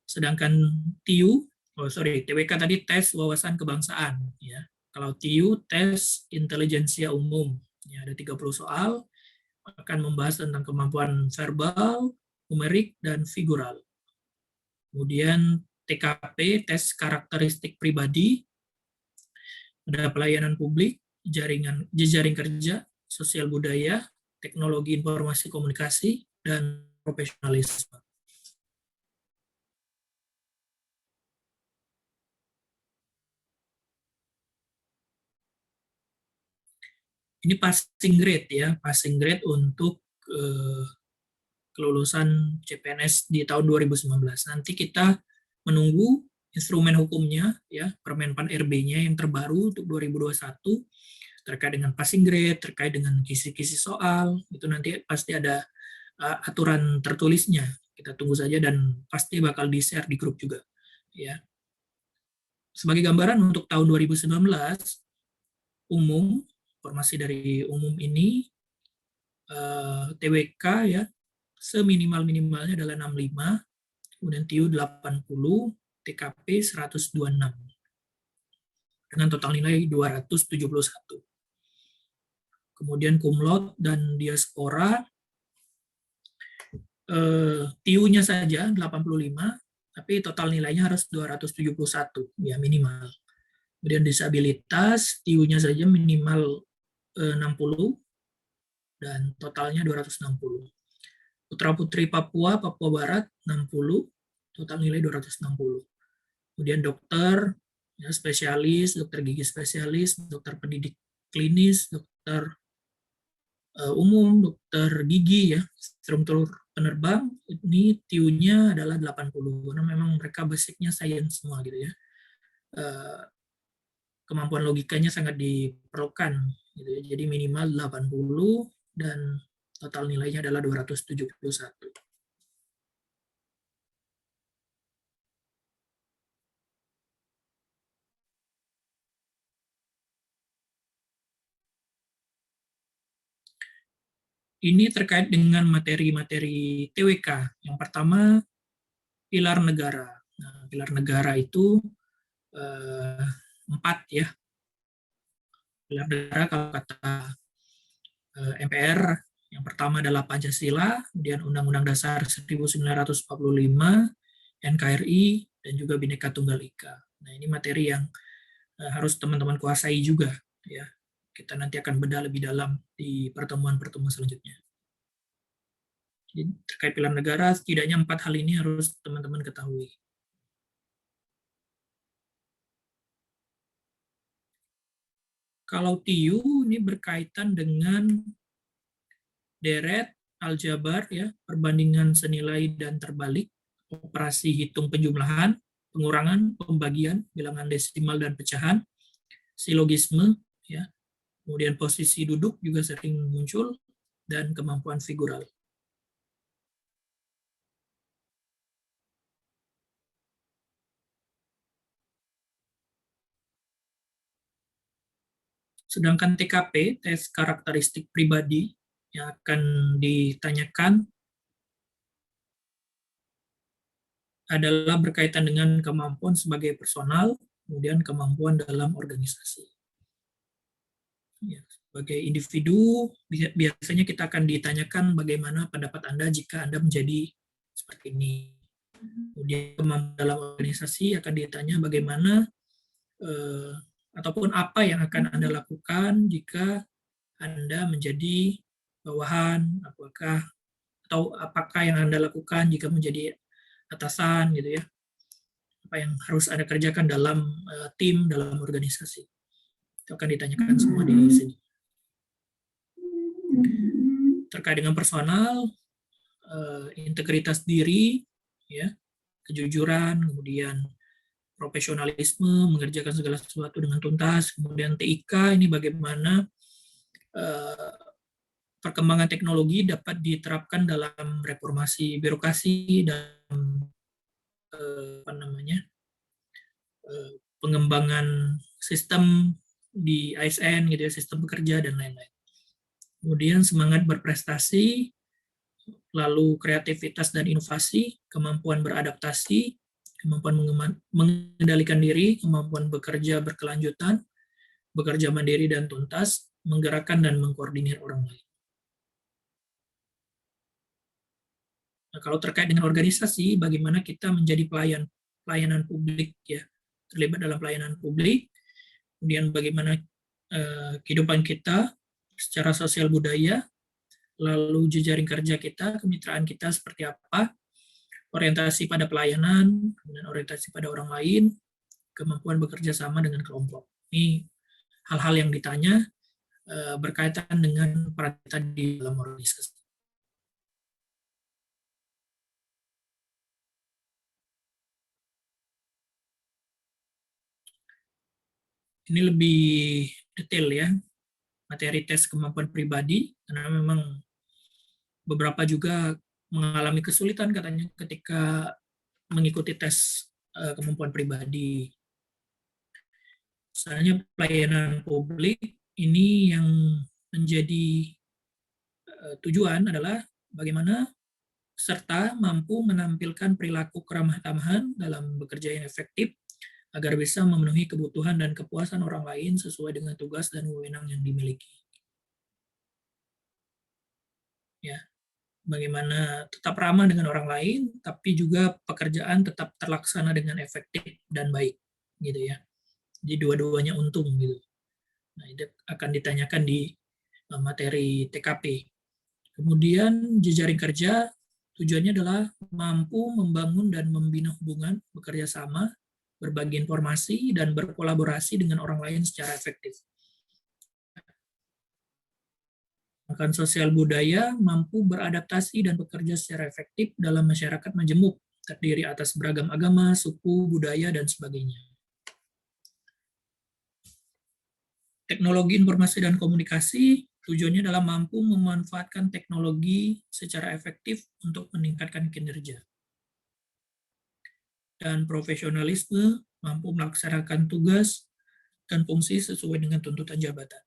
Sedangkan TWK tadi tes wawasan kebangsaan ya. Kalau TIU tes intelijensia umum ya, ada 30 soal akan membahas tentang kemampuan verbal, numerik, dan figural. Kemudian TKP tes karakteristik pribadi, ada pelayanan publik, jejaring kerja, sosial budaya, teknologi informasi komunikasi, dan profesionalisme. Ini passing grade ya, passing grade untuk kelulusan CPNS di tahun 2019. Nanti kita menunggu instrumen hukumnya ya, Permenpan RB-nya yang terbaru untuk 2021 terkait dengan passing grade, terkait dengan kisi-kisi soal, itu nanti pasti ada aturan tertulisnya. Kita tunggu saja dan pasti bakal di-share di grup juga ya. Sebagai gambaran untuk tahun 2019 umum, informasi dari umum ini TWK ya seminimal-minimalnya adalah 65, kemudian TIU 80, TKP 126 dengan total nilai 271. Kemudian cum laude dan diaspora TIU-nya saja 85, tapi total nilainya harus 271 ya minimal. Kemudian disabilitas TIU-nya saja minimal 60 dan totalnya 260. Putra-putri Papua, Papua Barat 60, total nilai 260. Kemudian dokter, ya, spesialis, dokter gigi spesialis, dokter pendidik klinis, dokter umum, dokter gigi, ya, struktur penerbang, ini TIU-nya adalah 80, karena memang mereka basicnya sains semua gitu ya. Kemampuan logikanya sangat diperlukan, gitu ya. Jadi minimal 80 dan total nilainya adalah 271. Ini terkait dengan materi-materi TWK. Yang pertama, pilar negara. Nah, pilar negara itu 4 ya. Pilar negara kalau kata MPR, yang pertama adalah Pancasila, kemudian Undang-Undang Dasar 1945, NKRI, dan juga Bhinneka Tunggal Ika. Nah, ini materi yang harus teman-teman kuasai juga ya. Kita nanti akan bedah lebih dalam di pertemuan-pertemuan selanjutnya. Jadi, terkait pilar negara, setidaknya 4 hal ini harus teman-teman ketahui. Kalau TIU ini berkaitan dengan deret, aljabar, ya, perbandingan senilai dan terbalik, operasi hitung penjumlahan, pengurangan, pembagian, bilangan desimal dan pecahan, silogisme, ya, kemudian posisi duduk juga sering muncul, dan kemampuan figural. Sedangkan TKP, tes karakteristik pribadi, yang akan ditanyakan adalah berkaitan dengan kemampuan sebagai personal, kemudian kemampuan dalam organisasi. Ya, sebagai individu, biasanya kita akan ditanyakan bagaimana pendapat Anda jika Anda menjadi seperti ini. Kemudian kemampuan dalam organisasi akan ditanya bagaimana ataupun apa yang akan Anda lakukan jika Anda menjadi bawahan, apakah yang Anda lakukan jika menjadi atasan gitu ya, apa yang harus Anda kerjakan dalam tim, dalam organisasi. Itu akan ditanyakan semua di sini. Terkait dengan personal, integritas diri, ya, kejujuran, kemudian profesionalisme, mengerjakan segala sesuatu dengan tuntas, kemudian TIK, ini bagaimana perkembangan teknologi dapat diterapkan dalam reformasi birokrasi dan pengembangan sistem di ASN gitu ya, sistem bekerja dan lain-lain. Kemudian semangat berprestasi, lalu kreativitas dan inovasi, kemampuan beradaptasi, kemampuan mengendalikan diri, kemampuan bekerja berkelanjutan, bekerja mandiri dan tuntas, menggerakkan dan mengkoordinir orang lain. Nah, kalau terkait dengan organisasi, bagaimana kita menjadi pelayanan publik ya, terlibat dalam pelayanan publik, kemudian bagaimana kehidupan kita secara sosial budaya, lalu jejaring kerja kita, kemitraan kita seperti apa, orientasi pada pelayanan, kemudian orientasi pada orang lain, kemampuan bekerja sama dengan kelompok. Ini hal-hal yang ditanya berkaitan dengan peran kita di dalam organisasi. Ini lebih detail ya, materi tes kemampuan pribadi, karena memang beberapa juga mengalami kesulitan katanya ketika mengikuti tes kemampuan pribadi. Misalnya pelayanan publik ini yang menjadi tujuan adalah bagaimana peserta mampu menampilkan perilaku keramah tamahan dalam bekerja yang efektif agar bisa memenuhi kebutuhan dan kepuasan orang lain sesuai dengan tugas dan wewenang yang dimiliki. Ya, bagaimana tetap ramah dengan orang lain, tapi juga pekerjaan tetap terlaksana dengan efektif dan baik, gitu ya. Jadi dua-duanya untung, gitu. Nah, itu akan ditanyakan di materi TKP. Kemudian jejaring kerja tujuannya adalah mampu membangun dan membina hubungan, bekerja sama, berbagi informasi, dan berkolaborasi dengan orang lain secara efektif. Akan sosial budaya mampu beradaptasi dan bekerja secara efektif dalam masyarakat majemuk, terdiri atas beragam agama, suku, budaya, dan sebagainya. Teknologi informasi dan komunikasi tujuannya adalah mampu memanfaatkan teknologi secara efektif untuk meningkatkan kinerja. Dan profesionalisme mampu melaksanakan tugas dan fungsi sesuai dengan tuntutan jabatan.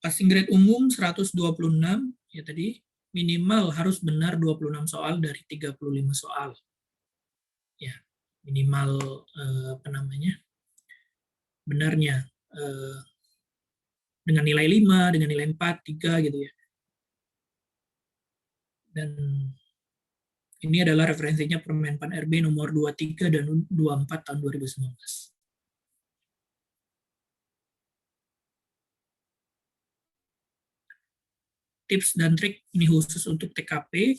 Passing grade umum 126, ya tadi, minimal harus benar 26 soal dari 35 soal. Ya, minimal benarnya dengan nilai 5, dengan nilai 4, 3 gitu ya. Dan ini adalah referensinya Permenpan RB nomor 23 dan 24 tahun 2019. Tips dan trik ini khusus untuk TKP.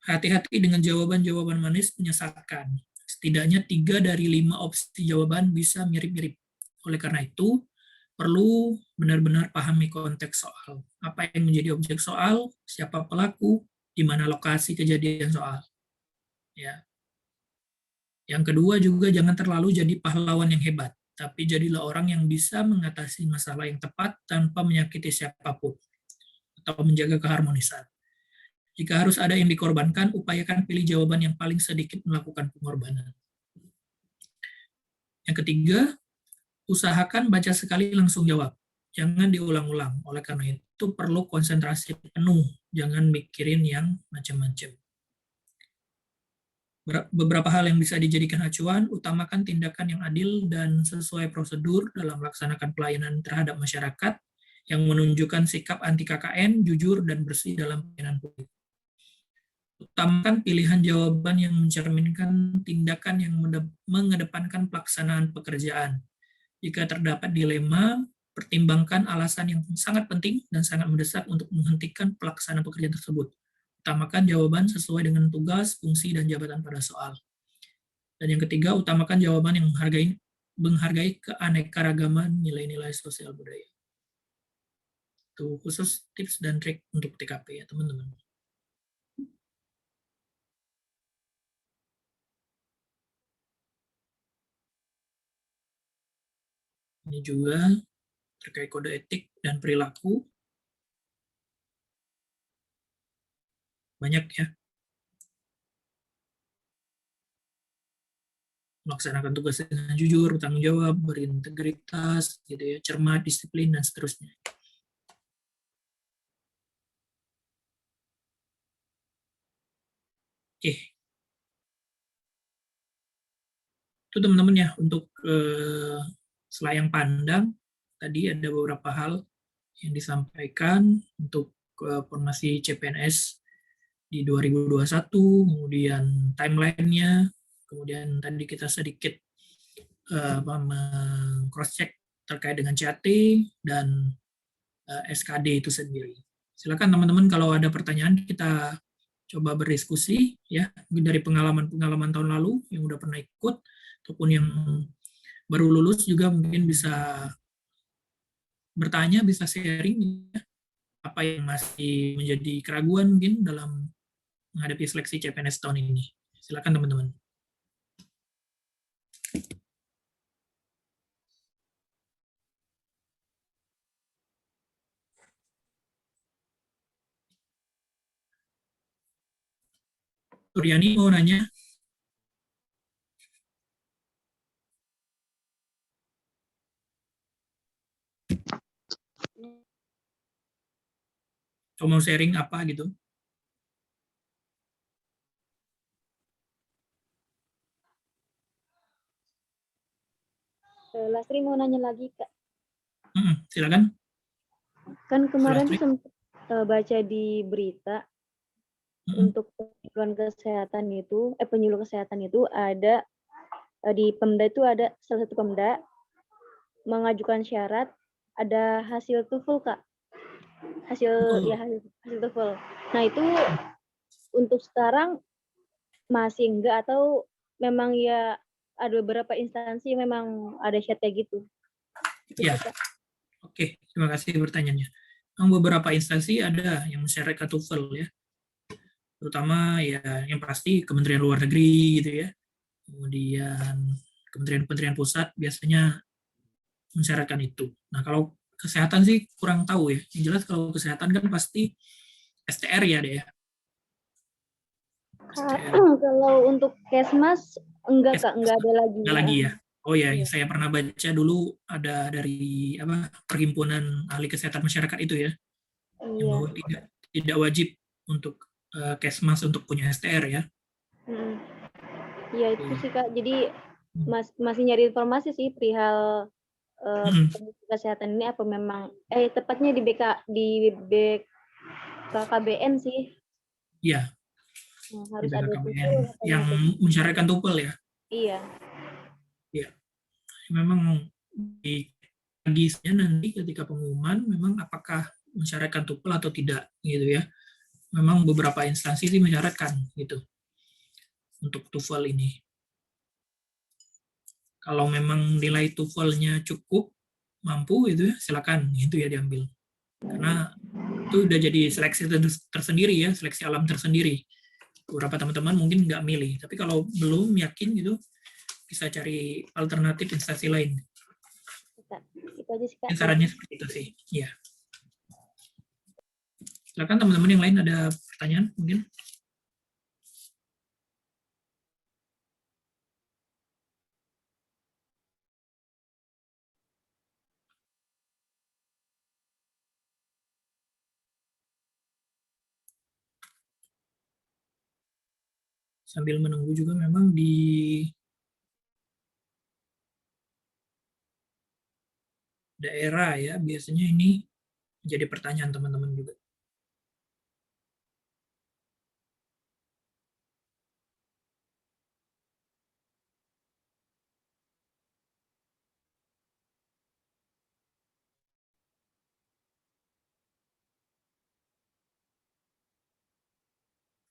Hati-hati dengan jawaban-jawaban manis menyesatkan. Setidaknya 3 dari 5 opsi jawaban bisa mirip-mirip. Oleh karena itu, perlu benar-benar pahami konteks soal. Apa yang menjadi objek soal, siapa pelaku, di mana lokasi kejadian soal. Ya. Yang kedua juga jangan terlalu jadi pahlawan yang hebat, tapi jadilah orang yang bisa mengatasi masalah yang tepat tanpa menyakiti siapapun, atau menjaga keharmonisan. Jika harus ada yang dikorbankan, upayakan pilih jawaban yang paling sedikit melakukan pengorbanan. Yang ketiga, usahakan baca sekali langsung jawab. Jangan diulang-ulang. Oleh karena itu perlu konsentrasi penuh. Jangan mikirin yang macam-macam. Beberapa hal yang bisa dijadikan acuan, utamakan tindakan yang adil dan sesuai prosedur dalam melaksanakan pelayanan terhadap masyarakat yang menunjukkan sikap anti KKN, jujur, dan bersih dalam pelayanan publik. Utamakan pilihan jawaban yang mencerminkan tindakan yang mengedepankan pelaksanaan pekerjaan. Jika terdapat dilema, pertimbangkan alasan yang sangat penting dan sangat mendesak untuk menghentikan pelaksanaan pekerjaan tersebut. Utamakan jawaban sesuai dengan tugas, fungsi, dan jabatan pada soal. Dan yang ketiga, utamakan jawaban yang menghargai keanekaragaman nilai-nilai sosial budaya. Itu khusus tips dan trik untuk TKP ya teman-teman. Ini juga terkait kode etik dan perilaku. Banyak ya. Melaksanakan tugas dengan jujur, bertanggung jawab, berintegritas, gitu ya, cermat, disiplin, dan seterusnya. Oke. Itu teman-teman ya, untuk selayang pandang, tadi ada beberapa hal yang disampaikan untuk formasi CPNS di 2021, kemudian timeline-nya, kemudian tadi kita sedikit cross-check terkait dengan CAT dan SKD itu sendiri. Silakan teman-teman kalau ada pertanyaan kita coba berdiskusi ya, mungkin dari pengalaman-pengalaman tahun lalu yang udah pernah ikut ataupun yang baru lulus juga mungkin bisa bertanya, bisa sharing ya, apa yang masih menjadi keraguan mungkin dalam menghadapi seleksi CPNS tahun ini. Silakan teman-teman. Suryani mau nanya? Atau mau sharing apa gitu?
Lastri mau nanya lagi, Kak.
Silakan.
Kan kemarin tuh sempat baca di berita untuk penyuluh kesehatan itu ada di Pemda itu ada salah satu Pemda mengajukan syarat ada hasil TOEFL, Kak. Hasil TOEFL. Nah, itu untuk sekarang masih enggak atau memang ya ada beberapa instansi memang ada syaratnya gitu.
Ya. Oke, terima kasih pertanyaannya. Memang beberapa instansi ada yang mensyaratkan TOEFL ya. Terutama ya yang pasti Kementerian Luar Negeri gitu ya. Kemudian kementerian-kementerian pusat biasanya mensyaratkan itu. Nah, kalau kesehatan sih kurang tahu ya. Yang jelas kalau kesehatan kan pasti STR ya deh ya.
Kalau untuk Kesmas enggak, Kak, enggak ada lagi.
Enggak lagi ya. Oh ya, yang saya pernah baca dulu ada dari Perhimpunan Ahli Kesehatan Masyarakat itu ya. Yang bahwa tidak wajib untuk Kesmas untuk punya STR ya.
Iya itu sih, Kak. Jadi masih nyari informasi sih perihal kesehatan ini apa memang tepatnya di BKKBN sih.
Iya.
Harus ada
BKKBN yang mensyaratkan TOEFL ya.
Iya.
Iya. Memang di paginya nanti ketika pengumuman memang apakah mensyaratkan TOEFL atau tidak gitu ya. Memang beberapa instansi sih mensyaratkan gitu untuk TOEFL ini. Kalau memang nilai TOEFL-nya cukup mampu itu ya silakan itu ya diambil. Karena itu udah jadi seleksi tersendiri ya, seleksi alam tersendiri. Beberapa teman-teman mungkin nggak milih, tapi kalau belum yakin gitu bisa cari alternatif instansi lain.
Itu aja sih, Kak.
Sarannya seperti itu sih. Ya. Silakan teman-teman yang lain ada pertanyaan mungkin. Sambil menunggu juga memang di daerah ya, biasanya ini jadi pertanyaan teman-teman juga.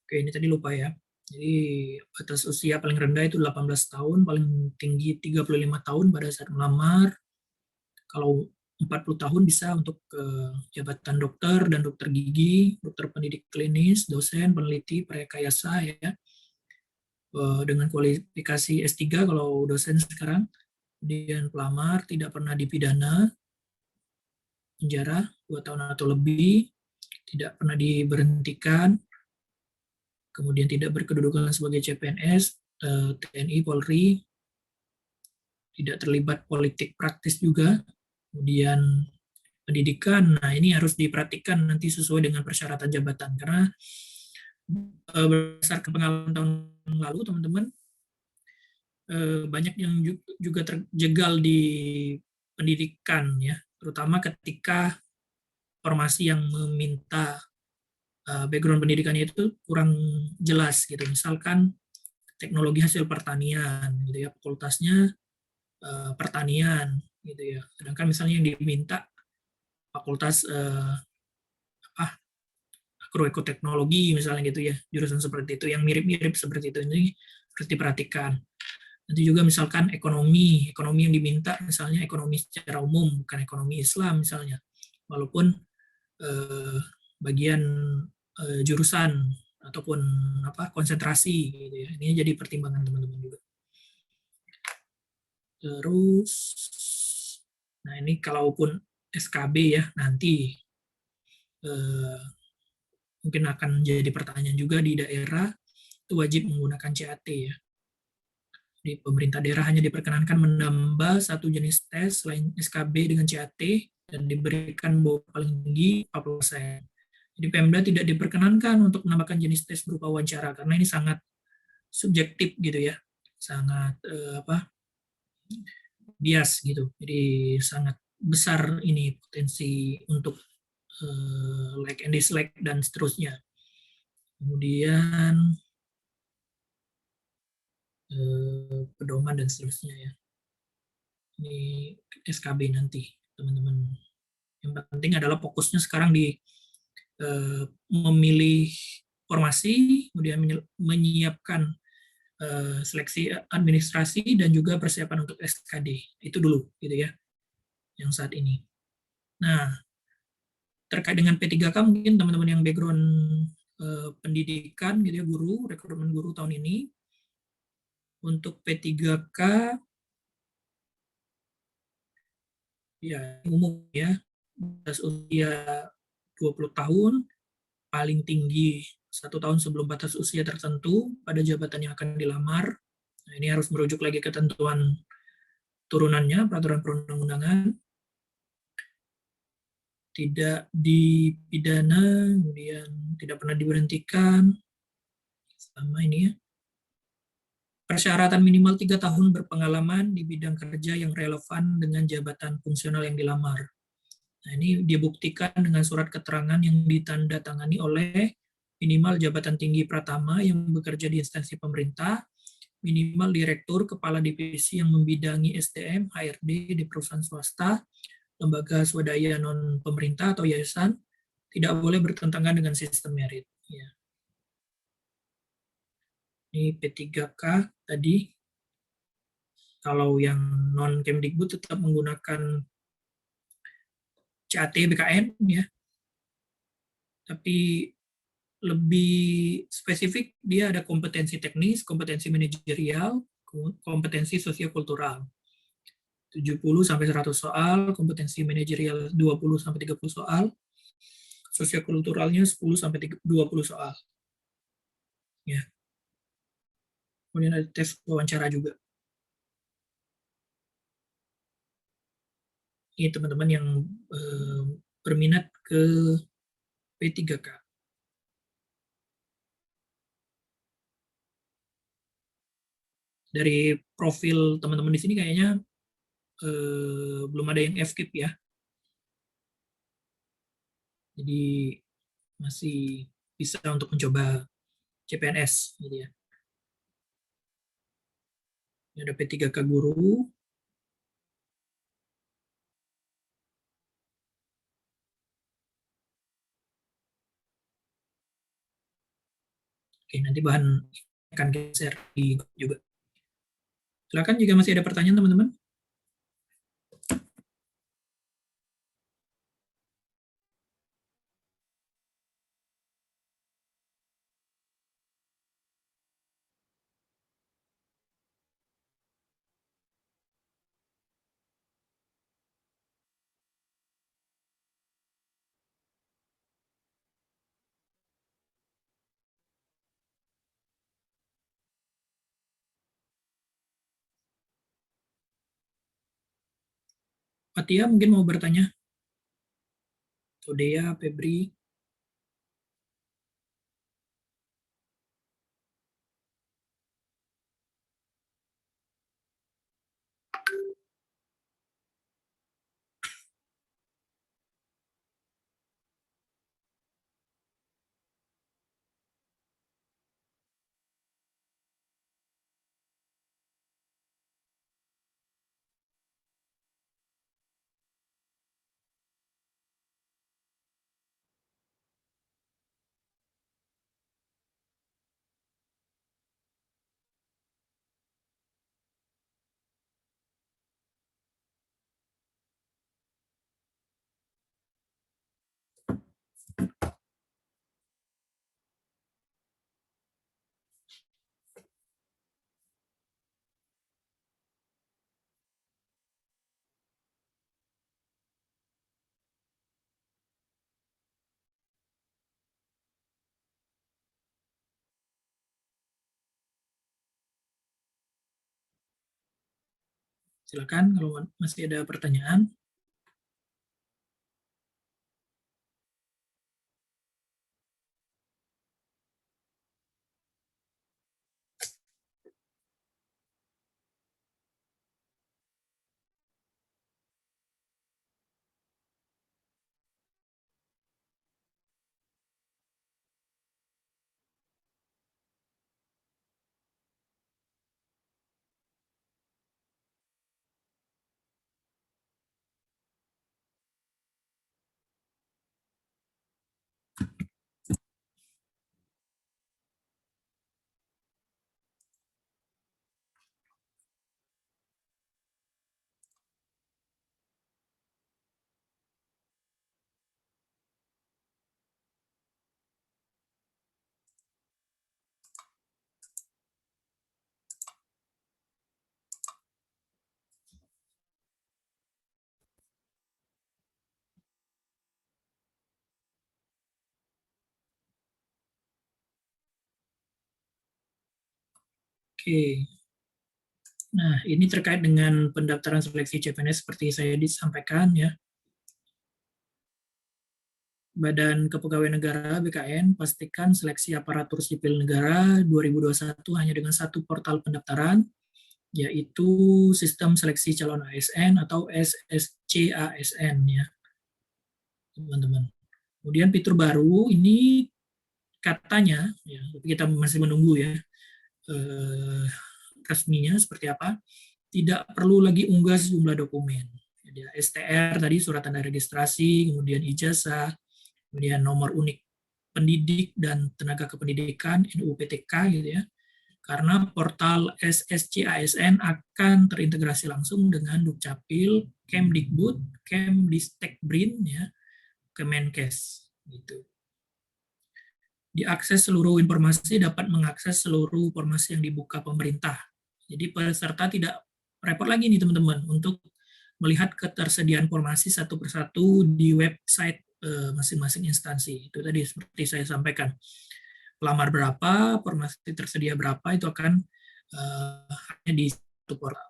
Oke, ini tadi lupa ya. Jadi batas usia paling rendah itu 18 tahun, paling tinggi 35 tahun pada saat melamar. Kalau 40 tahun bisa untuk jabatan dokter dan dokter gigi, dokter pendidik klinis, dosen, peneliti, prarekayasa ya. Dengan kualifikasi S3 kalau dosen sekarang. Kemudian pelamar tidak pernah dipidana, penjara 2 tahun atau lebih, tidak pernah diberhentikan, kemudian tidak berkedudukan sebagai CPNS, TNI, Polri, tidak terlibat politik praktis juga, kemudian pendidikan, nah ini harus diperhatikan nanti sesuai dengan persyaratan jabatan, karena berdasarkan pengalaman tahun lalu teman-teman, banyak yang juga terjegal di pendidikan ya, terutama ketika formasi yang meminta background pendidikannya itu kurang jelas gitu. Misalkan teknologi hasil pertanian gitu ya, fakultasnya pertanian gitu ya. Sedangkan misalnya yang diminta fakultas agroekoteknologi misalnya gitu ya, jurusan seperti itu yang mirip-mirip seperti itu, ini harus diperhatikan. Nanti juga misalkan ekonomi yang diminta misalnya ekonomi secara umum, bukan ekonomi Islam misalnya, walaupun bagian jurusan ataupun konsentrasi gitu ya. Ini jadi pertimbangan teman-teman juga. Terus nah ini kalaupun SKB ya nanti mungkin akan jadi pertanyaan juga di daerah itu wajib menggunakan CAT ya. Di pemerintah daerah hanya diperkenankan menambah satu jenis tes selain SKB dengan CAT dan diberikan bobot paling tinggi 40%. Jadi Pemda tidak diperkenankan untuk menambahkan jenis tes berupa wawancara karena ini sangat subjektif gitu ya, sangat bias gitu. Jadi sangat besar ini potensi untuk like and dislike dan seterusnya. Kemudian pedoman dan seterusnya ya. Ini SKB nanti teman-teman. Yang penting adalah fokusnya sekarang di memilih formasi, kemudian menyiapkan seleksi administrasi dan juga persiapan untuk SKD. Itu dulu gitu ya, yang saat ini. Nah, terkait dengan P3K mungkin teman-teman yang background pendidikan gitu ya, guru, rekrutmen guru tahun ini, untuk P3K ya umum ya, batas usia 20 tahun, paling tinggi 1 tahun sebelum batas usia tertentu pada jabatan yang akan dilamar. Nah, ini harus merujuk lagi ke ketentuan turunannya, peraturan perundang-undangan. Tidak dipidana, kemudian tidak pernah diberhentikan, sama ini ya. Persyaratan minimal 3 tahun berpengalaman di bidang kerja yang relevan dengan jabatan fungsional yang dilamar. Nah, ini dibuktikan dengan surat keterangan yang ditandatangani oleh minimal jabatan tinggi pratama yang bekerja di instansi pemerintah, minimal direktur, kepala divisi yang membidangi SDM, HRD di perusahaan swasta, lembaga swadaya non pemerintah atau yayasan, tidak boleh bertentangan dengan sistem merit. Ya. Ini P3K tadi. Kalau yang non Kemdikbud tetap menggunakan CAT BKN ya. Tapi lebih spesifik dia ada kompetensi teknis, kompetensi manajerial, kompetensi sosiokultural. 70 sampai 100 soal, kompetensi manajerial 20 sampai 30 soal, sosiokulturalnya 10 sampai 20 soal. Ya. Kemudian ada tes wawancara juga. Ini teman-teman yang berminat ke P3K. Dari profil teman-teman di sini kayaknya belum ada yang FKIP ya. Jadi masih bisa untuk mencoba CPNS gitu ya. Ini ada P3K guru. Oke, nanti bahan akan kita share di grup juga. Silakan jika masih ada pertanyaan teman-teman. Fatia mungkin mau bertanya? Dea, Febri. Silakan kalau masih ada pertanyaan. Oke. Nah, ini terkait dengan pendaftaran seleksi CPNS seperti saya disampaikan ya. Badan Kepegawaian Negara BKN pastikan seleksi aparatur sipil negara 2021 hanya dengan satu portal pendaftaran, yaitu Sistem Seleksi Calon ASN atau SSCASN ya, teman-teman. Kemudian fitur baru ini katanya, ya, kita masih menunggu ya resminya seperti apa. Tidak perlu lagi unggah sejumlah dokumen. Jadi STR tadi surat tanda registrasi, kemudian ijazah, kemudian nomor unik pendidik dan tenaga kependidikan NUPTK gitu ya. Karena portal SSCASN akan terintegrasi langsung dengan Dukcapil, Kemdikbud, Kemdistekbrin ya, Kemenkes gitu. Diakses seluruh informasi dapat mengakses seluruh informasi yang dibuka pemerintah. Jadi peserta tidak repot lagi nih teman-teman untuk melihat ketersediaan informasi satu persatu di website masing-masing instansi. Itu tadi seperti saya sampaikan. Pelamar berapa, informasi tersedia berapa, itu akan hanya di satu portal.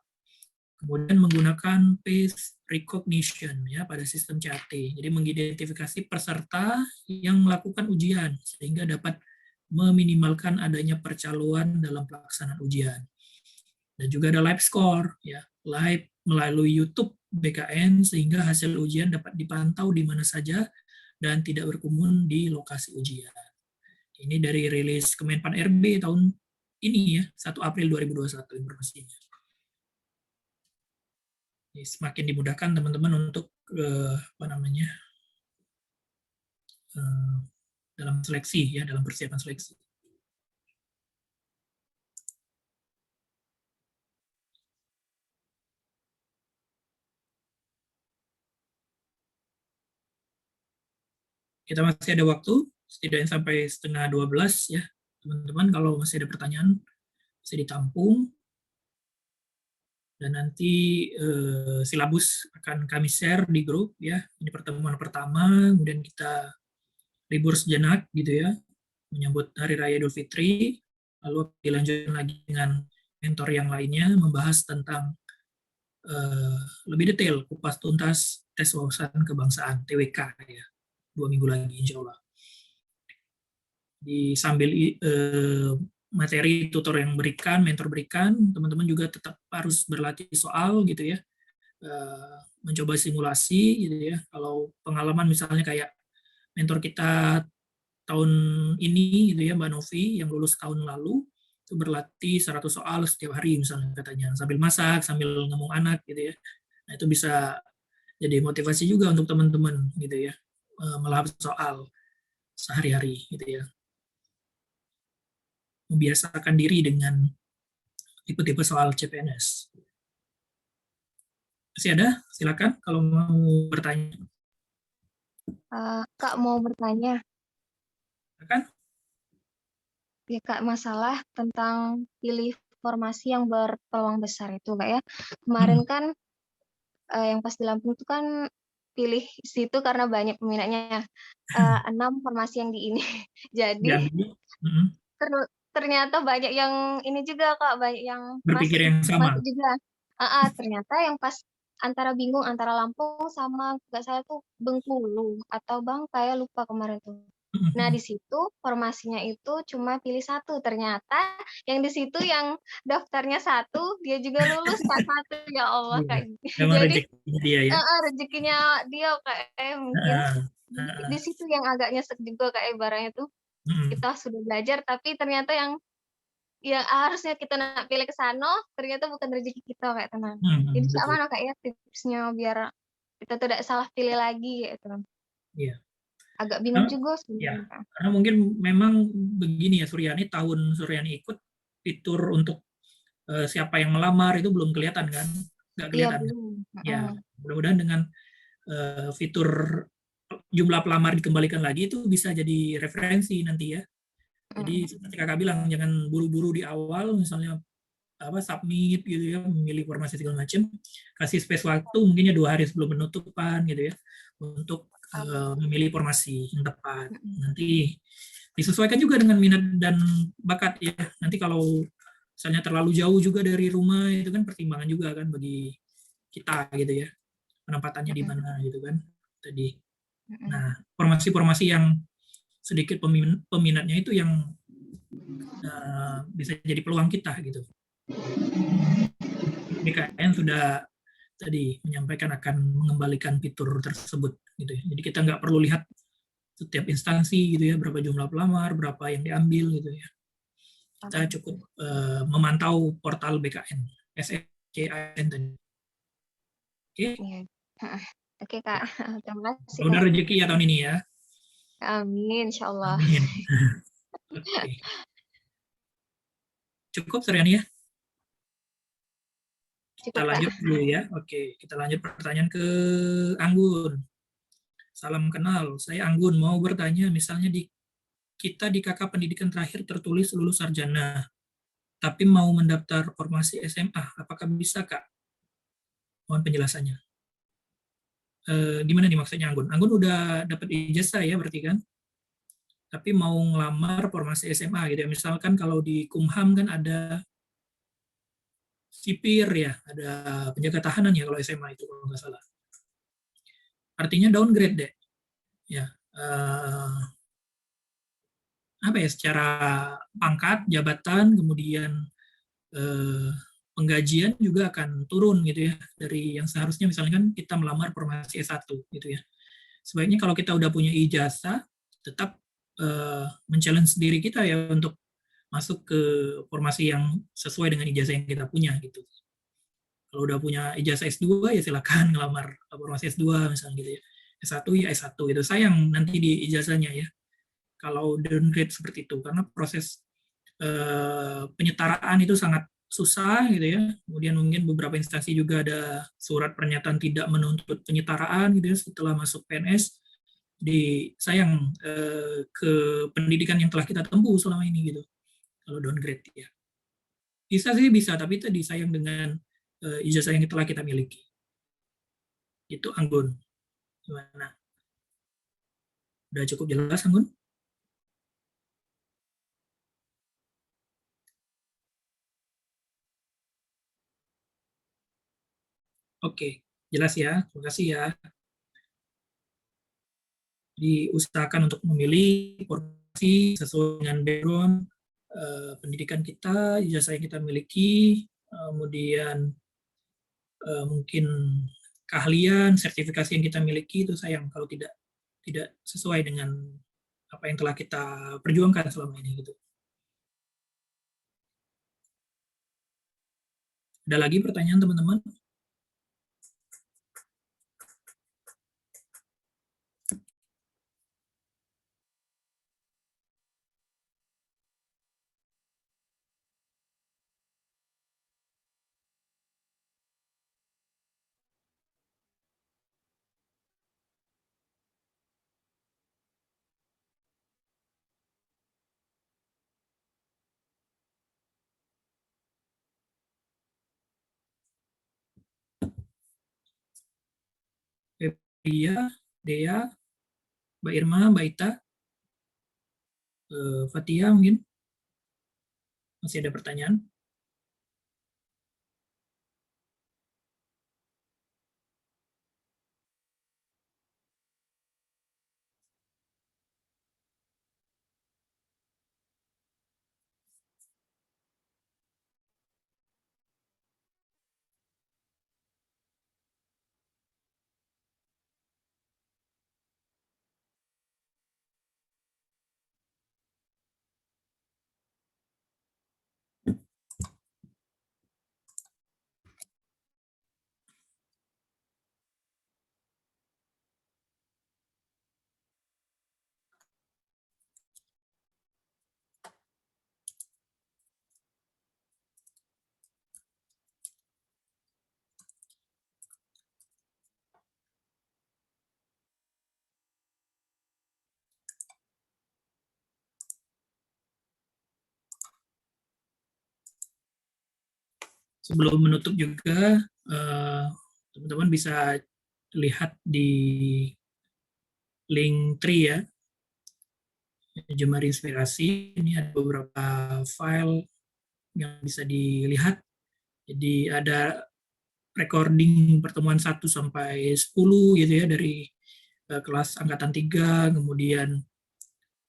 Kemudian menggunakan face recognition ya pada sistem CAT. Jadi mengidentifikasi peserta yang melakukan ujian sehingga dapat meminimalkan adanya percaloan dalam pelaksanaan ujian. Dan juga ada live score ya, live melalui YouTube BKN sehingga hasil ujian dapat dipantau di mana saja dan tidak berkerumun di lokasi ujian. Ini dari rilis Kemenpan RB tahun ini ya, 1 April 2021 informasinya. Semakin dimudahkan teman-teman untuk dalam seleksi ya, dalam persiapan seleksi. kita masih ada waktu, setidaknya sampai 11:30 ya, teman-teman. Kalau masih ada pertanyaan, bisa ditampung. Dan nanti silabus akan kami share di grup ya. Ini pertemuan pertama, kemudian kita libur sejenak gitu ya, menyambut Hari Raya Idul Fitri, lalu dilanjutkan lagi dengan mentor yang lainnya membahas tentang lebih detail kupas tuntas tes wawasan kebangsaan TWK ya, 2 minggu lagi insya Allah. Sambil materi tutor yang berikan, mentor berikan, teman-teman juga tetap harus berlatih soal gitu ya, mencoba simulasi gitu ya. Kalau pengalaman misalnya kayak mentor kita tahun ini gitu ya, Mbak Novi yang lulus tahun lalu, itu berlatih 100 soal setiap hari misalnya katanya, sambil masak, sambil ngomong anak gitu ya. Nah itu bisa jadi motivasi juga untuk teman-teman gitu ya, melahap soal sehari-hari gitu ya. Membiasakan diri dengan tipe-tipe soal CPNS. Masih ada? Silakan kalau mau bertanya.
Kak mau bertanya.
Silakan.
Ya Kak, masalah tentang pilih formasi yang berpeluang besar itu Kak ya. Kemarin kan yang pas di Lampung itu kan pilih situ karena banyak peminatnya. 6 formasi yang di ini. Jadi ternyata banyak yang ini juga Kak, banyak yang
berpikir yang sama.
masuk juga. Ternyata yang pas antara bingung antara Lampung sama nggak salah tuh Bengkulu atau Bangka ya, lupa kemarin tuh. Nah di situ formasinya itu cuma pilih satu, ternyata yang di situ yang daftarnya satu dia juga lulus Kak satu, ya Allah Kak. Jadi
dia, ya?
Rezekinya dia kayak mungkin di situ yang agak nyesek juga kayak ibaratnya tuh kita sudah belajar tapi ternyata yang harusnya kita nak pilih ke sana ternyata bukan rezeki kita kayak teman. Jadi mana Kak ya tipsnya biar kita tidak salah pilih lagi ya teman.
Iya.
Agak bingung juga sebenarnya.
Ya, karena mungkin memang begini ya, Suryani, tahun Suryani ikut fitur untuk siapa yang melamar itu belum kelihatan kan, nggak kelihatan. Ya, mudah-mudahan dengan fitur jumlah pelamar dikembalikan lagi itu bisa jadi referensi nanti ya. Jadi seperti kakak bilang, jangan buru-buru di awal misalnya submit gitu ya, memilih formasi segala macam, kasih space waktu mungkinnya 2 hari sebelum penutupan gitu ya untuk memilih formasi yang tepat. Nanti disesuaikan juga dengan minat dan bakat ya. Nanti kalau misalnya terlalu jauh juga dari rumah itu kan pertimbangan juga kan bagi kita gitu ya, penempatannya di mana gitu kan tadi. Nah, formasi-formasi yang sedikit peminatnya itu yang bisa jadi peluang kita gitu. BKN sudah tadi menyampaikan akan mengembalikan fitur tersebut gitu ya. Jadi kita nggak perlu lihat setiap instansi gitu ya, berapa jumlah pelamar, berapa yang diambil gitu ya. Kita cukup memantau portal BKN, SFCAN tadi. Oke.
Oke Kak, terima kasih.
Udah rezeki ya tahun ini ya.
Amin, insyaallah.
Amin. Oke. Cukup Suryani ya? Kita lanjut dulu ya. Oke, kita lanjut pertanyaan ke Anggun. Salam kenal, saya Anggun. Mau bertanya, misalnya kita di kakak pendidikan terakhir tertulis lulus sarjana, tapi mau mendaftar formasi SMA, apakah bisa Kak? Mohon penjelasannya. Gimana nih maksudnya Anggun? Anggun udah dapat ijazah ya berarti kan? Tapi mau ngelamar formasi SMA gitu ya. Misalkan kalau di Kumham kan ada sipir ya, ada penjaga tahanan ya kalau SMA itu kalau nggak salah. Artinya downgrade deh. Ya, apa ya, secara pangkat, jabatan, kemudian penggajian juga akan turun gitu ya, dari yang seharusnya misalnya kan kita melamar formasi S1 gitu ya. Sebaiknya kalau kita udah punya ijazah, tetap men-challenge diri kita ya untuk masuk ke formasi yang sesuai dengan ijazah yang kita punya gitu. Kalau udah punya ijazah S2 ya silakan ngelamar formasi S2 misalnya gitu ya. S1 ya S1 gitu. Sayang nanti di ijazahnya ya kalau downgrade seperti itu, karena proses penyetaraan itu sangat susah gitu ya. Kemudian mungkin beberapa instansi juga ada surat pernyataan tidak menuntut penyetaraan gitu ya setelah masuk PNS. Jadi sayang ke pendidikan yang telah kita tempuh selama ini gitu. Kalau downgrade ya. Bisa sih bisa, tapi tadi sayang dengan ijazah yang telah kita miliki. Itu Anggun. Gimana? Udah cukup jelas Anggun? Oke, jelas ya. Terima kasih ya. Diusahakan untuk memilih profesi sesuai dengan background pendidikan kita, ijazah yang kita miliki, kemudian mungkin keahlian, sertifikasi yang kita miliki itu sayang kalau tidak sesuai dengan apa yang telah kita perjuangkan selama ini gitu. Ada lagi pertanyaan teman-teman? Iya, Dea, Mbak Irma, Mbak Ita, Fatia mungkin masih ada pertanyaan? Sebelum menutup juga, teman-teman bisa lihat di link tree ya, Jemari Inspirasi. Ini ada beberapa file yang bisa dilihat. Jadi ada recording pertemuan 1 sampai 10 gitu ya dari kelas angkatan 3, kemudian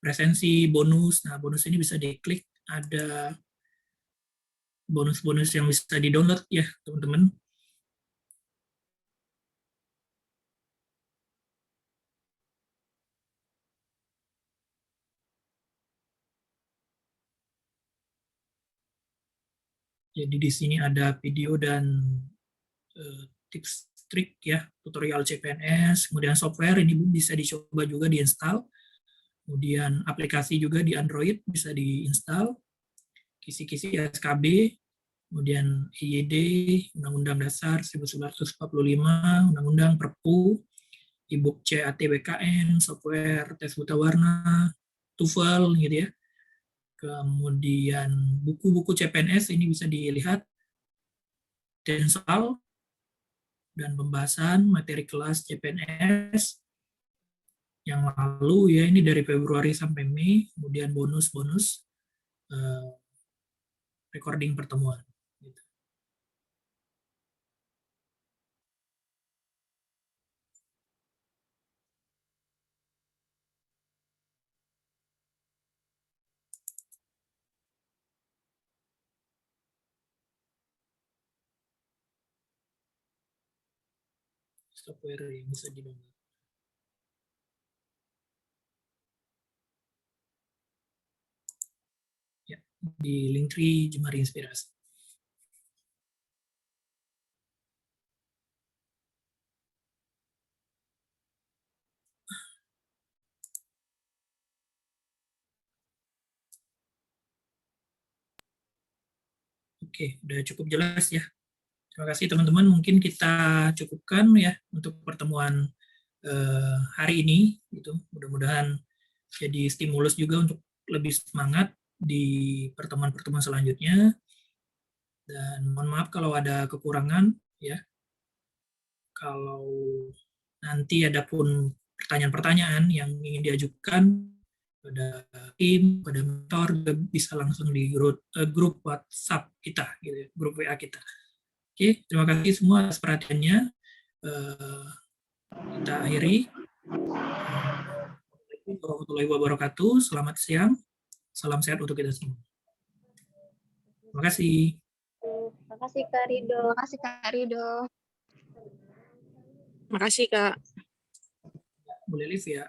presensi, bonus. Nah, bonus ini bisa diklik, ada bonus-bonus yang bisa di-download ya, teman-teman. Jadi di sini ada video dan tips trik ya, tutorial CPNS, kemudian software ini bisa dicoba juga diinstal. Kemudian aplikasi juga di Android bisa diinstal. Kisi-kisi SKB, kemudian IYD, Undang-Undang Dasar 1945, Undang-Undang Perpu, e-book CATBKN, software tes buta warna, TOEFL gitu ya. Kemudian buku-buku CPNS ini bisa dilihat, install, dan pembahasan materi kelas CPNS yang lalu ya, ini dari Februari sampai Mei, kemudian bonus-bonus recording pertemuan. Gitu. Software yang bisa di-download. Ya, di Linktree Jemari Inspirasi. Oke, udah cukup jelas ya. Terima kasih teman-teman. Mungkin kita cukupkan ya untuk pertemuan hari ini gitu. Mudah-mudahan jadi stimulus juga untuk lebih semangat di pertemuan-pertemuan selanjutnya. Dan mohon maaf kalau ada kekurangan ya. Kalau nanti ada pun pertanyaan-pertanyaan yang ingin diajukan pada tim, pada mentor, bisa langsung di grup WhatsApp kita, gitu ya, grup WA kita. Oke, terima kasih semua atas perhatiannya. Kita akhiri. Assalamualaikum warahmatullahi wabarakatuh. Selamat siang. Salam sehat untuk kita semua. Terima kasih.
Terima kasih Kak Rido.
Terima kasih Kak Rido.
Makasih Kak.
Boleh live ya.